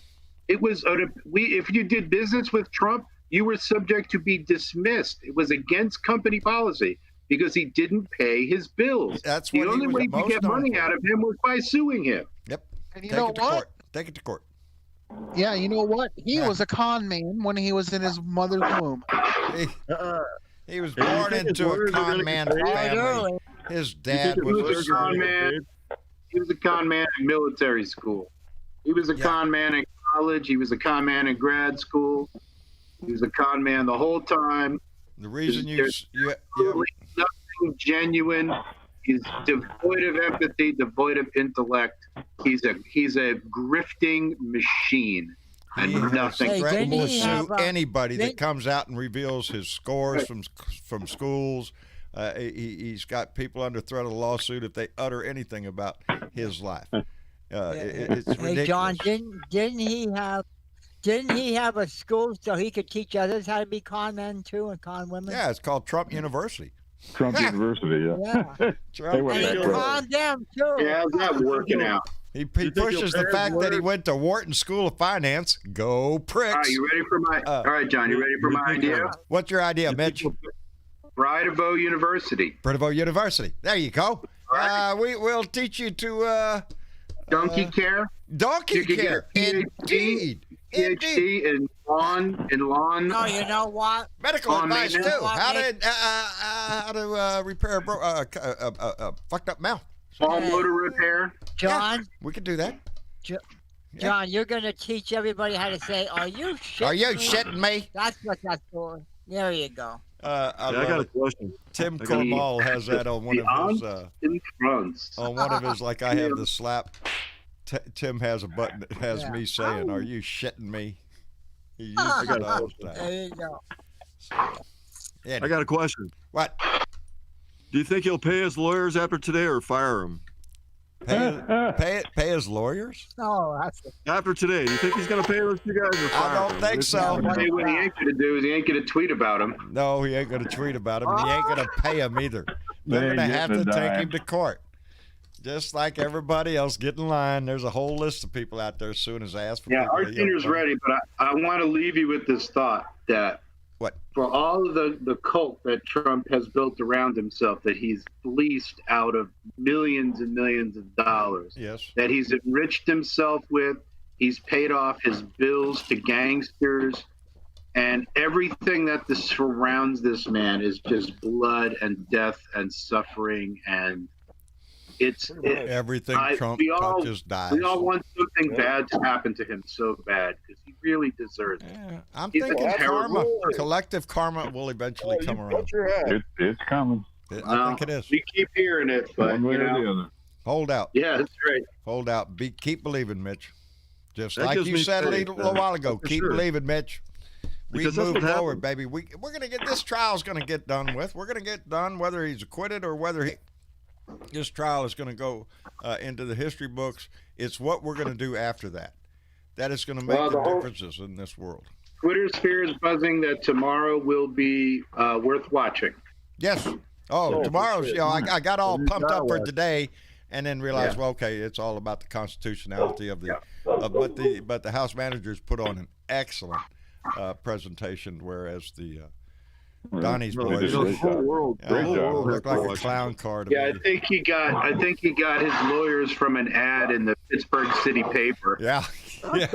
It was if you did business with Trump, you were subject to be dismissed. It was against company policy because he didn't pay his bills. That's The what he only was way most to get known money for. out of him was by suing him. Yep. And you Take know it to what? court. Take it to court. Yeah, you know what? He was a con man when he was in his mother's womb. He was Hey, you born think his into a lawyers are con gonna man get paid? family. His dad You think his was lawyers a are gonna con get man. paid? He was a con man in military school. He was a con man in college. He was a con man in grad school. He was a con man the whole time. the reason There's nothing genuine. He's devoid of empathy, devoid of intellect. He's a grifting machine, and He has nothing. Hey, threatened didn't to he sue have, anybody that didn't- comes out and reveals his scores from schools. He's got people under threat of lawsuit if they utter anything about his life. It's ridiculous. Hey, John, didn't he have a school so he could teach others how to be con men too and con women? Yeah, it's called Trump University. Trump University, yeah. Yeah. They were And he bankrupt. conned them too. Yeah, how's that working out? He think pushes he'll the pay fact his that he lawyers? went to Wharton School of Finance. Go pricks. All right, you ready for my? All right, John, you ready for my idea? What's your idea, Mitch? Bridebo University. Bridebo University. There you go. Right. We'll teach you to Donkey care. donkey You could get care. a PhD. Indeed. PhD in lawn. No, you know what? Medical On advice too. maintenance. How to repair a fucked up mouth. All motor repair. John, We could do that. John, you're going to teach everybody how to say, "Are you shitting Are you me?" shitting me? That's what that's for. There you go. I I got a love it. question. Tim I got a- Cormall has that on one of his In fronts. on one of his like I have the slap. Tim has a button that has me saying, "Are you shitting me?" He uses it all the time. There you go. Anyway, I got a question. what? Do you think he'll pay his lawyers after today or fire him? Pay his lawyers? Oh, that's After today, do you think he's going to pay those two guys or fire I don't them? think so. Hey, what he ain't gonna do is he ain't gonna tweet about him. No, he ain't gonna tweet about him, and he ain't gonna pay him either. They're They gonna ain't have getting to a take dime. him to court. Just like everybody else, get in line. There's a whole list of people out there suing his ass for Yeah, people our they junior's don't know. ready, but I want to leave you with this thought that What? for all of the cult that Trump has built around himself, that he's fleeced out of millions and millions of dollars, Yes. that he's enriched himself with, he's paid off his bills to gangsters, and everything that surrounds this man is just blood and death and suffering and Everything Trump touches dies. We all want something bad to happen to him so bad because he really deserves it. Yeah, I'm thinking karma, collective karma will eventually come around. It's coming. I think it is. We keep hearing it, but One way or the other. Hold out. Yeah, that's right. Hold out. Keep believing, Mitch. Just That like gives you me said a faith, little while ago. for Keep sure. believing, Mitch. We Because that's move what forward, happened. baby. We're gonna get this trial's gonna get done with. We're gonna get done whether he's acquitted or whether this trial is gonna go into the history books. It's what we're gonna do after that. That is gonna make the differences in this world. Twitter sphere is buzzing that tomorrow will be worth watching. Yes. Oh, tomorrow's. I got all pumped up for today, and then realized, well, okay, it's all about the constitutionality of the. But the House managers put on an excellent presentation, whereas the Donnie's boys The whole world, looked like a clown car to Yeah, I me. think he got his lawyers from an ad in the Pittsburgh City paper. Yeah. Yeah.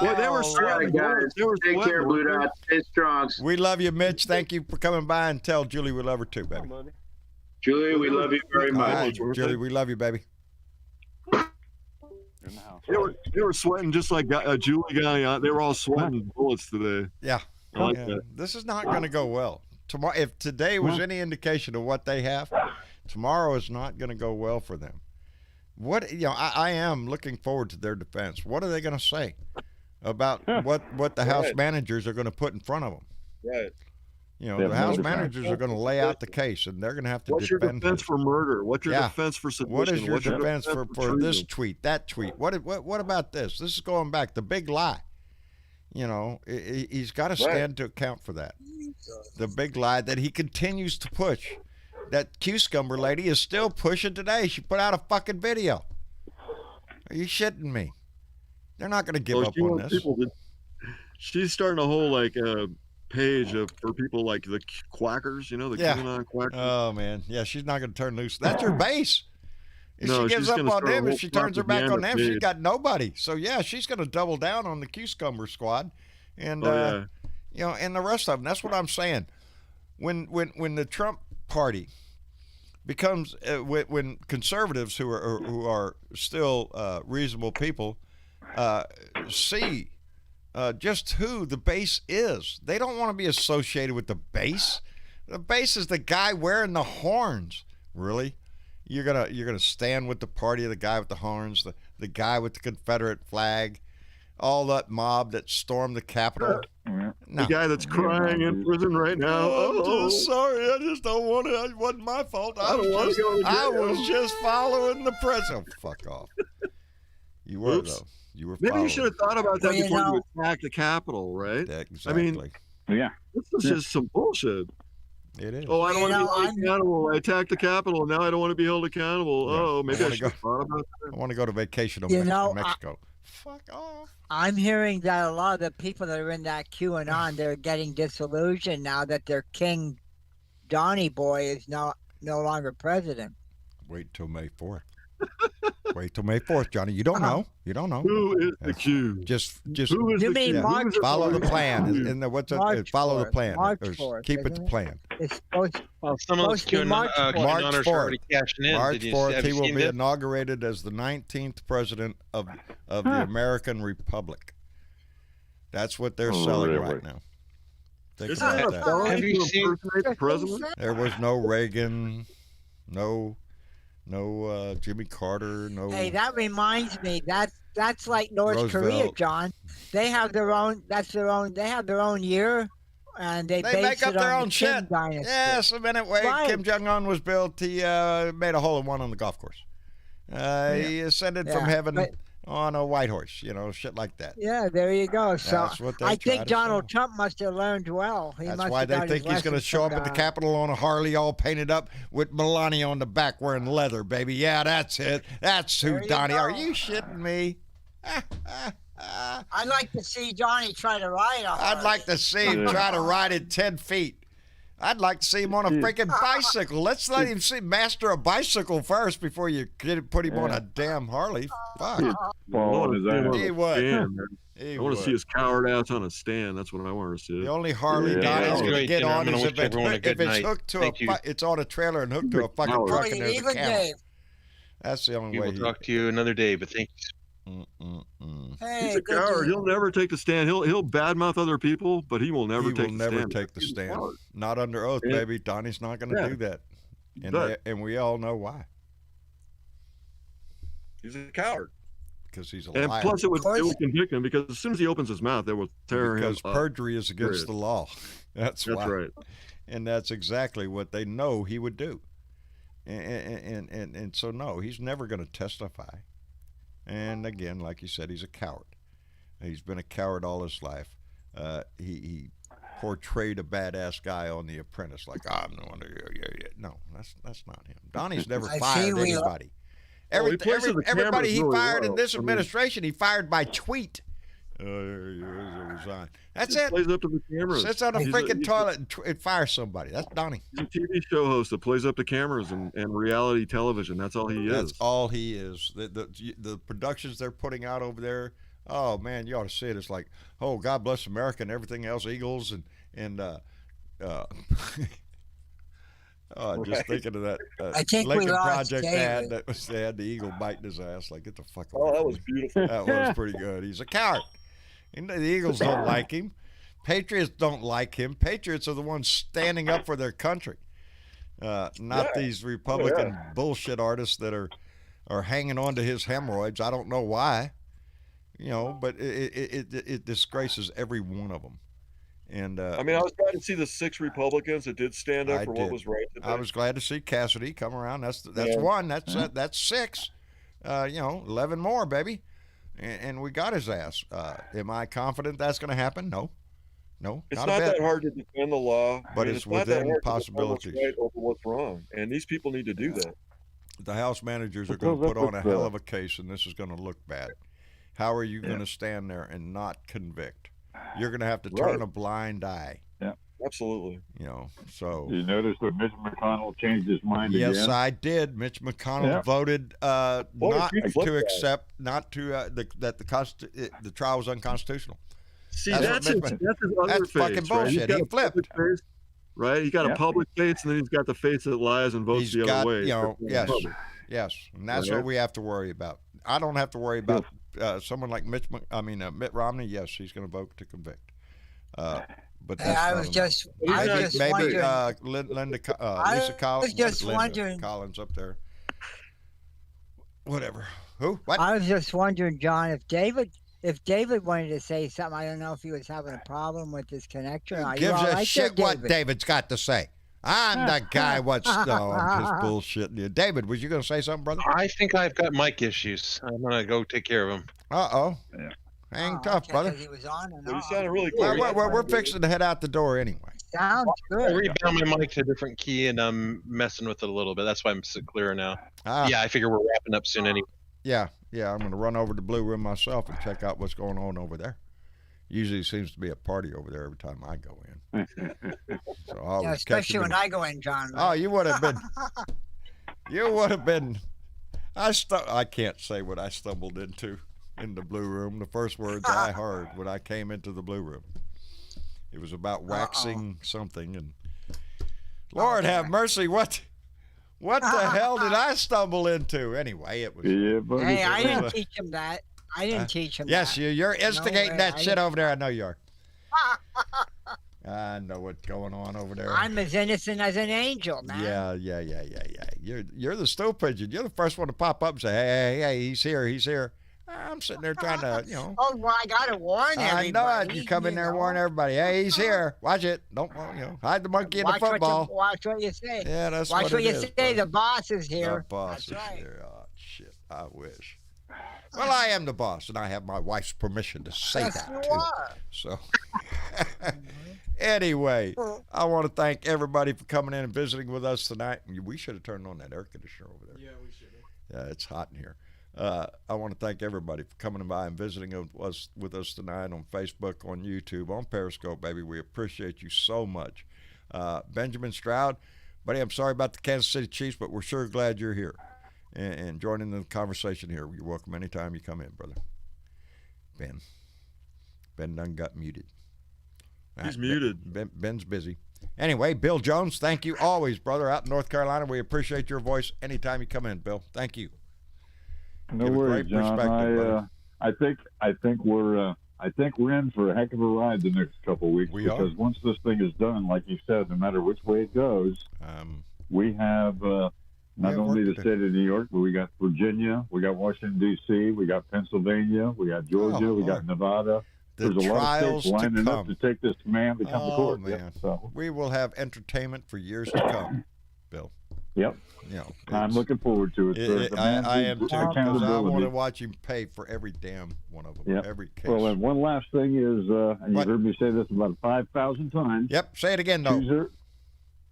Well, they were All right, sweating. guys. They were Take care, sweating. Blue Dot. Stay strong. We love you, Mitch. Thank you for coming by, and tell Julie we love her too, baby. Julie, we love you very All much. right, Julie, we love you, baby. They were sweating just like Julie got. They were all sweating bullets today. Yeah. I like Yeah. that. This is not going to go well. Tomorrow, if today was any indication of what they have, tomorrow is not going to go well for them. I am looking forward to their defense. What are they going to say about what the House managers are going to put in front of them? Right. The House managers are going to lay out the case, and they're going to have to What's your defend defense it. for murder? What's your Yeah. defense for sedition? What is your What's defense for this treason? tweet, that tweet? What about this? This is going back. The big lie. He's got to stand to account for that. The big lie that he continues to push. That Q-Scumber lady is still pushing today. She put out a fucking video. Are you shitting me? They're not going to give up she on wants this. people she's starting a whole page for people like the quackers, the QAnon quackers. Oh man, yeah, she's not going to turn loose. That's her base. If No, she gives she's up gonna on start a them, whole if she turns her back on them, propaganda she's page. got nobody. So yeah, she's going to double down on the Q-Scumber squad, and and the rest of them. That's what I'm saying. When the Trump party becomes when conservatives who are still reasonable people see just who the base is. They don't want to be associated with the base. The base is the guy wearing the horns. Really? You're gonna stand with the party of the guy with the horns, the guy with the Confederate flag, all that mob that stormed the Capitol? No. The guy that's crying in prison right now. I'm just sorry. I just don't want to. It wasn't my fault. I was just following the president. Oh, fuck off. You were, Oops. though. You were Maybe following. you should have thought about that Well, you before know- you attacked the Capitol, right? Yeah, I mean, exactly. Yeah. This is just some bullshit. It is. Oh, I don't You want to know, be held I'm- accountable. I attacked the Capitol. Now I don't want to be held accountable. Yeah. Oh, maybe I I wanna should have go- thought about I want to go to vacation to You know, Mexico. Fuck off. I'm hearing that a lot of the people that are in that QAnon, they're getting disillusioned now that their King Donnie boy is no longer president. Wait till May 4th. Wait till May 4th, Johnny. You don't know. You don't know. Who is the Yeah. Q? Just Who is You the mean Q? March Who is it follow the for? plan. And what's it? March Follow the 4th. plan. March Or 4th, keep it isn't the it? plan. It's supposed, Well, some of those supposed to be March 4th. March QAnoners 4th. are already cashing in. March Did you- 4th, have he you will seen be it? inaugurated as the 19th president of the American Republic. That's what they're selling really? right now. Think Isn't that about a that. felony Have you to seen- impersonate the president? There was no Reagan, no Jimmy Carter, no. Hey, that reminds me. That's like North Korea, Roosevelt. John. They have their own. That's their own. They have their own year, and they They base make up it their on own the Kim shit. Dynasty. Yes, a minute way Right. Kim Jong-un was built, he made a hole in one on the golf course. He ascended from Yeah, heaven but- on a white horse, shit like that. Yeah, there you go. So That's what they I try think to Donald sell. Trump must have learned well. He That's must why have they got his think he's going to lessons show up from at the Capitol on a Harley all painted up with Melania on the back wearing leather, baby. Yeah, that's it. That's who There you Donnie. go. Are you shitting me? I'd like to see Johnny try to ride a I'd like to see him try to ride it 10 feet. I'd like to see him on a freaking bicycle. Let's let him master a bicycle first before you put him on a damn Harley. Fuck. Fall on his ass. He would. Damn, man. I want to see his coward ass on a stand. That's what I want to see. The only Harley Donnie's going to get on is if it's hooked to it's on a trailer and hooked to a fucking truck and there's a camera. That's the only way. We'll talk to you another day, but thank you. Hey, he's a coward. He'll never take the stand. He'll badmouth other people, but he will never take the stand. Not under oath, baby. Donnie's not going to do that. And we all know why. He's a coward. Because he's a liar. And plus, it would convict him because as soon as he opens his mouth, they will tear him up. Because perjury is against the law. That's why. Right. And that's exactly what they know he would do. And so, no, he's never going to testify. And again, like you said, he's a coward. He's been a coward all his life. He portrayed a badass guy on The Apprentice, like, I'm the one. No, that's not him. Donnie's never fired anybody. Everybody he fired in this administration, he fired by tweet. That's it. Plays up to the cameras. Sits on a freaking toilet and fires somebody. That's Donnie. He's a TV show host that plays up to cameras and reality television. That's all he is. That's all he is. The productions they're putting out over there. Oh man, you ought to see it. It's like, oh, God bless America and everything else, Eagles and oh, just thinking of that Lincoln Project ad they had the eagle biting his ass. Like, get the fuck away. Oh, that was beautiful. That was pretty good. He's a coward. And the Eagles don't like him. Patriots don't like him. Patriots are the ones standing up for their country, not these Republican bullshit artists that are hanging on to his hemorrhoids. I don't know why, but it disgraces every one of them. And I mean, I was glad to see the 6 Republicans that did stand up for what was right today. I was glad to see Cassidy come around. That's one. That's 6. 11 more, baby, and we got his ass. Am I confident that's going to happen? No. It's not that hard to defend the law, but it's within possibilities. Right over what's wrong, and these people need to do that. The House managers are going to put on a hell of a case, and this is going to look bad. How are you going to stand there and not convict? You're going to have to turn a blind eye. Yeah, absolutely. So you noticed that Mitch McConnell changed his mind again? Yes, I did. Mitch McConnell voted not to accept, that the trial was unconstitutional. See, that's his other face, fucking bullshit. He flipped. Right? He got a public face, and then he's got the face that lies and votes the other way. Yes, and that's what we have to worry about. I don't have to worry about someone like Mitt Romney. Yes, he's going to vote to convict. But that's I was just wondering. Lisa Collins. Just wondering. Collins up there. Whatever. Who? What? I was just wondering, John, if David wanted to say something. I don't know if he was having a problem with this connection. Who gives a shit what David's got to say? I'm the guy. I'm just bullshitting you. David, was you going to say something, brother? I think I've got mic issues. I'm going to go take care of them. Uh-oh. Yeah. Hang tough, brother. He was on and he sounded really clear. We're fixing to head out the door anyway. Sounds good. I rebound my mic to a different key, and I'm messing with it a little bit. That's why I'm so clear now. Yeah, I figure we're wrapping up soon anyway. Yeah, I'm going to run over to the Blue Room myself and check out what's going on over there. Usually seems to be a party over there every time I go in. So especially when I go in, John. Right? Oh, you would have been. You would have been. I can't say what I stumbled into in the Blue Room. The first words I heard when I came into the Blue Room. It was about waxing something, and Lord have mercy, what the hell did I stumble into? Anyway, it was. Hey, I didn't teach him that. I didn't teach him. Yes, that. you're instigating that shit over there. I know you are. I know what's going on over there. I'm as innocent as an angel, man. Yeah. You're the stool pigeon. You're the first one to pop up and say, hey, he's here. I'm sitting there trying to, Oh, well, I got to warn everybody. I know it. You come in there and warn everybody. Hey, he's here. Watch it. Don't, hide the monkey in the football. Watch what you say. Yeah, that's watch what you say. The boss is here. The boss is here. Oh, shit. I wish. Well, I am the boss, and I have my wife's permission to say that, too. Are. So, anyway, I want to thank everybody for coming in and visiting with us tonight. We should have turned on that air conditioner over there. Yeah, we should have. Yeah, it's hot in here. I want to thank everybody for coming by and visiting with us tonight on Facebook, on YouTube, on Periscope, baby. We appreciate you so much. Benjamin Stroud, buddy, I'm sorry about the Kansas City Chiefs, but we're sure glad you're here and joining the conversation here. You're welcome anytime you come in, brother. Ben. Ben done got muted. He's muted. Ben's busy. Anyway, Bill Jones, thank you always, brother, out in North Carolina. We appreciate your voice anytime you come in, Bill. Thank you. No worries, John. I think we're in for a heck of a ride the next couple of weeks because once this thing is done, like you said, no matter which way it goes, we have not only the state of New York, but we got Virginia, we got Washington D.C., we got Pennsylvania, we got Georgia, we got Nevada. There's a lot of states lining up to take this man to come to court. Man. So we will have entertainment for years to come, Bill. Yep. I'm looking forward to it. I am too, because I want to watch him pay for every damn one of them, every case. Well, and one last thing is, and you've heard me say this about 5,000 times. Yep, say it again, though.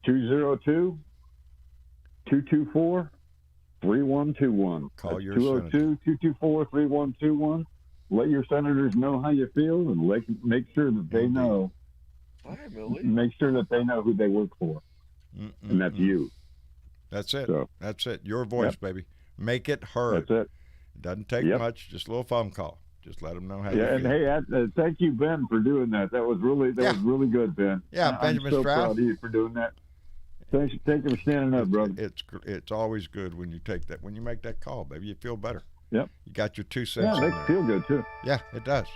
202-224-3121. Call your 202-224-3121. Let your senators know how you feel, and make sure that they know. Make sure that they know who they work for, and that's you. That's it. That's it. Your voice, baby. Make it heard. That's it. It doesn't take much. Just a little phone call. Just let them know how you feel. And hey, thank you, Ben, for doing that. That was really good, Ben. Yeah, Benjamin I'm so Stroud. proud of you for doing that. Thank you for standing up, brother. It's always good when you take that. When you make that call, baby, you feel better. Yep. You got your 2 cents. Yeah, it makes you feel good too. Yeah, it does.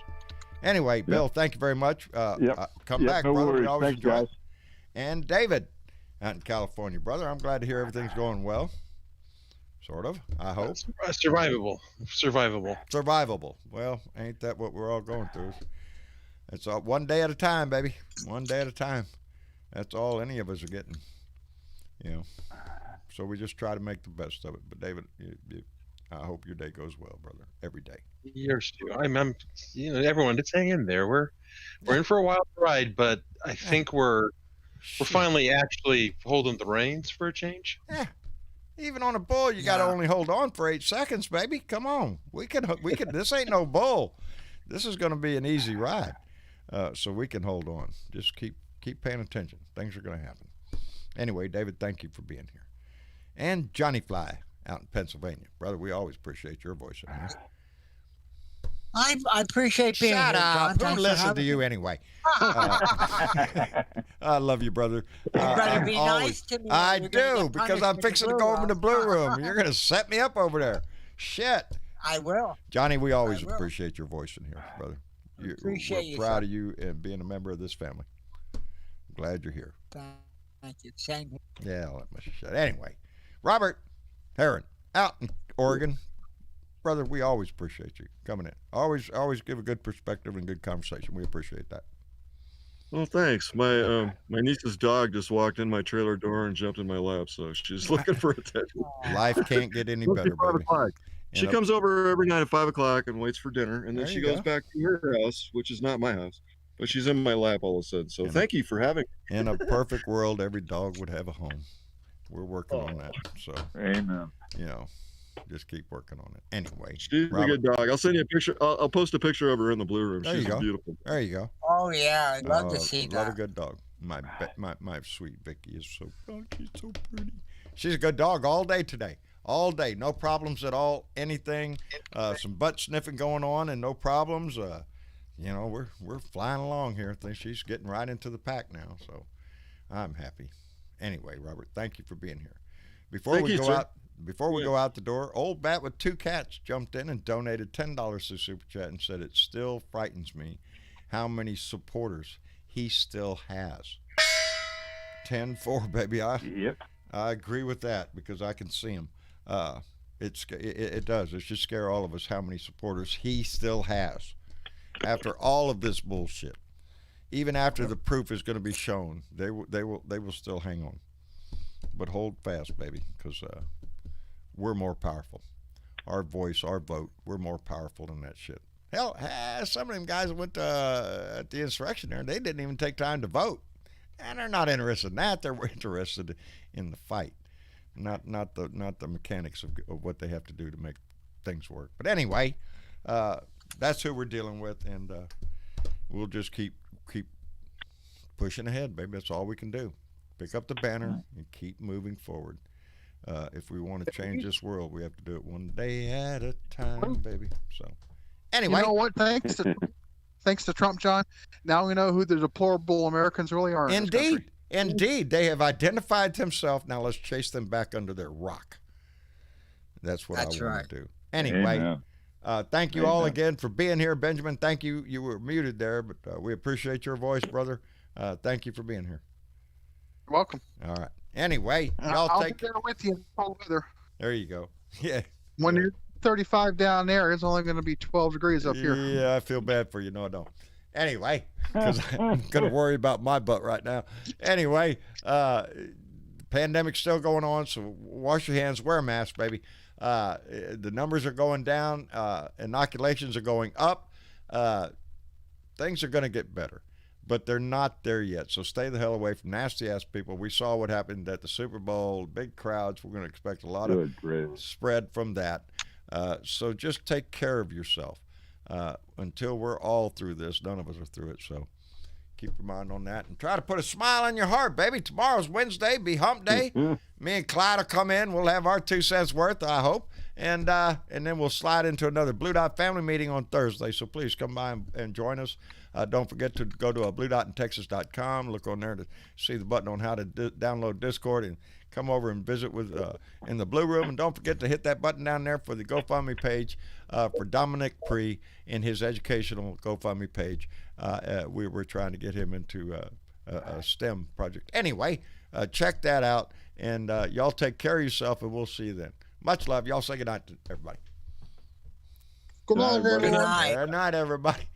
Anyway, Bill, thank you very much. Come back, no brother. Worries. We always Thanks, enjoy guys. it. And David, out in California, brother. I'm glad to hear everything's going well. Sort of, I hope. Survivable. Well, ain't that what we're all going through? It's all one day at a time, baby. One day at a time. That's all any of us are getting. So we just try to make the best of it. But David, I hope your day goes well, brother. Every day. Yours too. I'm everyone, just hang in there. We're in for a wild ride, but I think we're finally actually holding the reins for a change. Yeah. Even on a bull, you got to only hold on for 8 seconds, baby. Come on. We can. This ain't no bull. This is going to be an easy ride. So we can hold on. Just keep paying attention. Things are going to happen. Anyway, David, thank you for being here. And Johnny Fly out in Pennsylvania. Brother, we always appreciate your voice in here. I appreciate being Shut here, up. John. Who listened to you anyway? I love you, brother. You better be nice to me. I do, because I'm fixing to go over to the Blue Room. You're going to set me up over there. Shit. I will. Johnny, we always appreciate your voice in here, brother. We're proud of you and being a member of this family. I'm glad you're here. Thank you. Same here. Yeah, I'll let my shut. Anyway, Robert Heron out in Oregon. Brother, we always appreciate you coming in. Always give a good perspective and good conversation. We appreciate that. Well, thanks. My niece's dog just walked in my trailer door and jumped in my lap, so she's looking for attention. Life can't get any better, baby. She comes over every night at 5 o'clock and waits for dinner, and then she goes back to her house, which is not my house, but she's in my lap all of a sudden. So thank you for having me. In a perfect world, every dog would have a home. We're working on that. So, amen. Just keep working on it. Anyway, she's a good dog. I'll send you a picture. I'll post a picture of her in the Blue Room. She's beautiful. There you go. Oh yeah, I'd love to see that. Love a good dog. My sweet Vicky is so. Oh, she's so pretty. She's a good dog all day today. All day, no problems at all. Anything, some butt sniffing going on, and no problems. We're flying along here. I think she's getting right into the pack now, so I'm happy. Anyway, Robert, thank you for being here. Before we go out the door, Old Bat with 2 cats jumped in and donated $10 to Super Chat and said it still frightens me how many supporters he still has. 10-4, baby. I agree with that because I can see him. It does. It should scare all of us how many supporters he still has after all of this bullshit. Even after the proof is going to be shown, they will still hang on. But hold fast, baby, because we're more powerful. Our voice, our vote, we're more powerful than that shit. Hell, some of them guys went at the insurrection there, and they didn't even take time to vote. And they're not interested in that. They're interested in the fight, not the mechanics of what they have to do to make things work. But anyway, that's who we're dealing with, and we'll just keep pushing ahead, baby. That's all we can do. Pick up the banner and keep moving forward. If we want to change this world, we have to do it one day at a time, baby. So, anyway, you know what? Thanks thanks to Trump, John, now we know who the deplorable Americans really are. In this country. Indeed. They have identified themselves. Now let's chase them back under their rock. That's what I want to do. Anyway, thank you all again for being here. Benjamin, thank you. You were muted there, but we appreciate your voice, brother. Thank you for being here. You're welcome. All right. Anyway, y'all I'll take be there with you in cold weather. There you go. Yeah. When you're 35 down there, it's only going to be 12 degrees up here. Yeah, I feel bad for you. No, I don't. Anyway, because I'm going to worry about my butt right now. Anyway, pandemic's still going on, so wash your hands, wear a mask, baby. The numbers are going down. Inoculations are going up. Things are going to get better, but they're not there yet. So stay the hell away from nasty-ass people. We saw what happened at the Super Bowl, big crowds. We're going to expect a lot of spread from that. So just take care of yourself. Until we're all through this, none of us are through it. So keep your mind on that and try to put a smile on your heart, baby. Tomorrow's Wednesday, be hump day. Me and Clyde will come in. We'll have our 2 cents worth, I hope. And then we'll slide into another Blue Dot family meeting on Thursday. So please come by and join us. Don't forget to go to bluedotintexas.com. Look on there to see the button on how to download Discord and come over and visit with in the Blue Room. And don't forget to hit that button down there for the GoFundMe page for Dominic Pree in his educational GoFundMe page. We're trying to get him into a STEM project. Anyway, check that out. And y'all take care of yourself, and we'll see you then. Much love. Y'all say good night to everybody. Good night, everyone. Good night, everybody.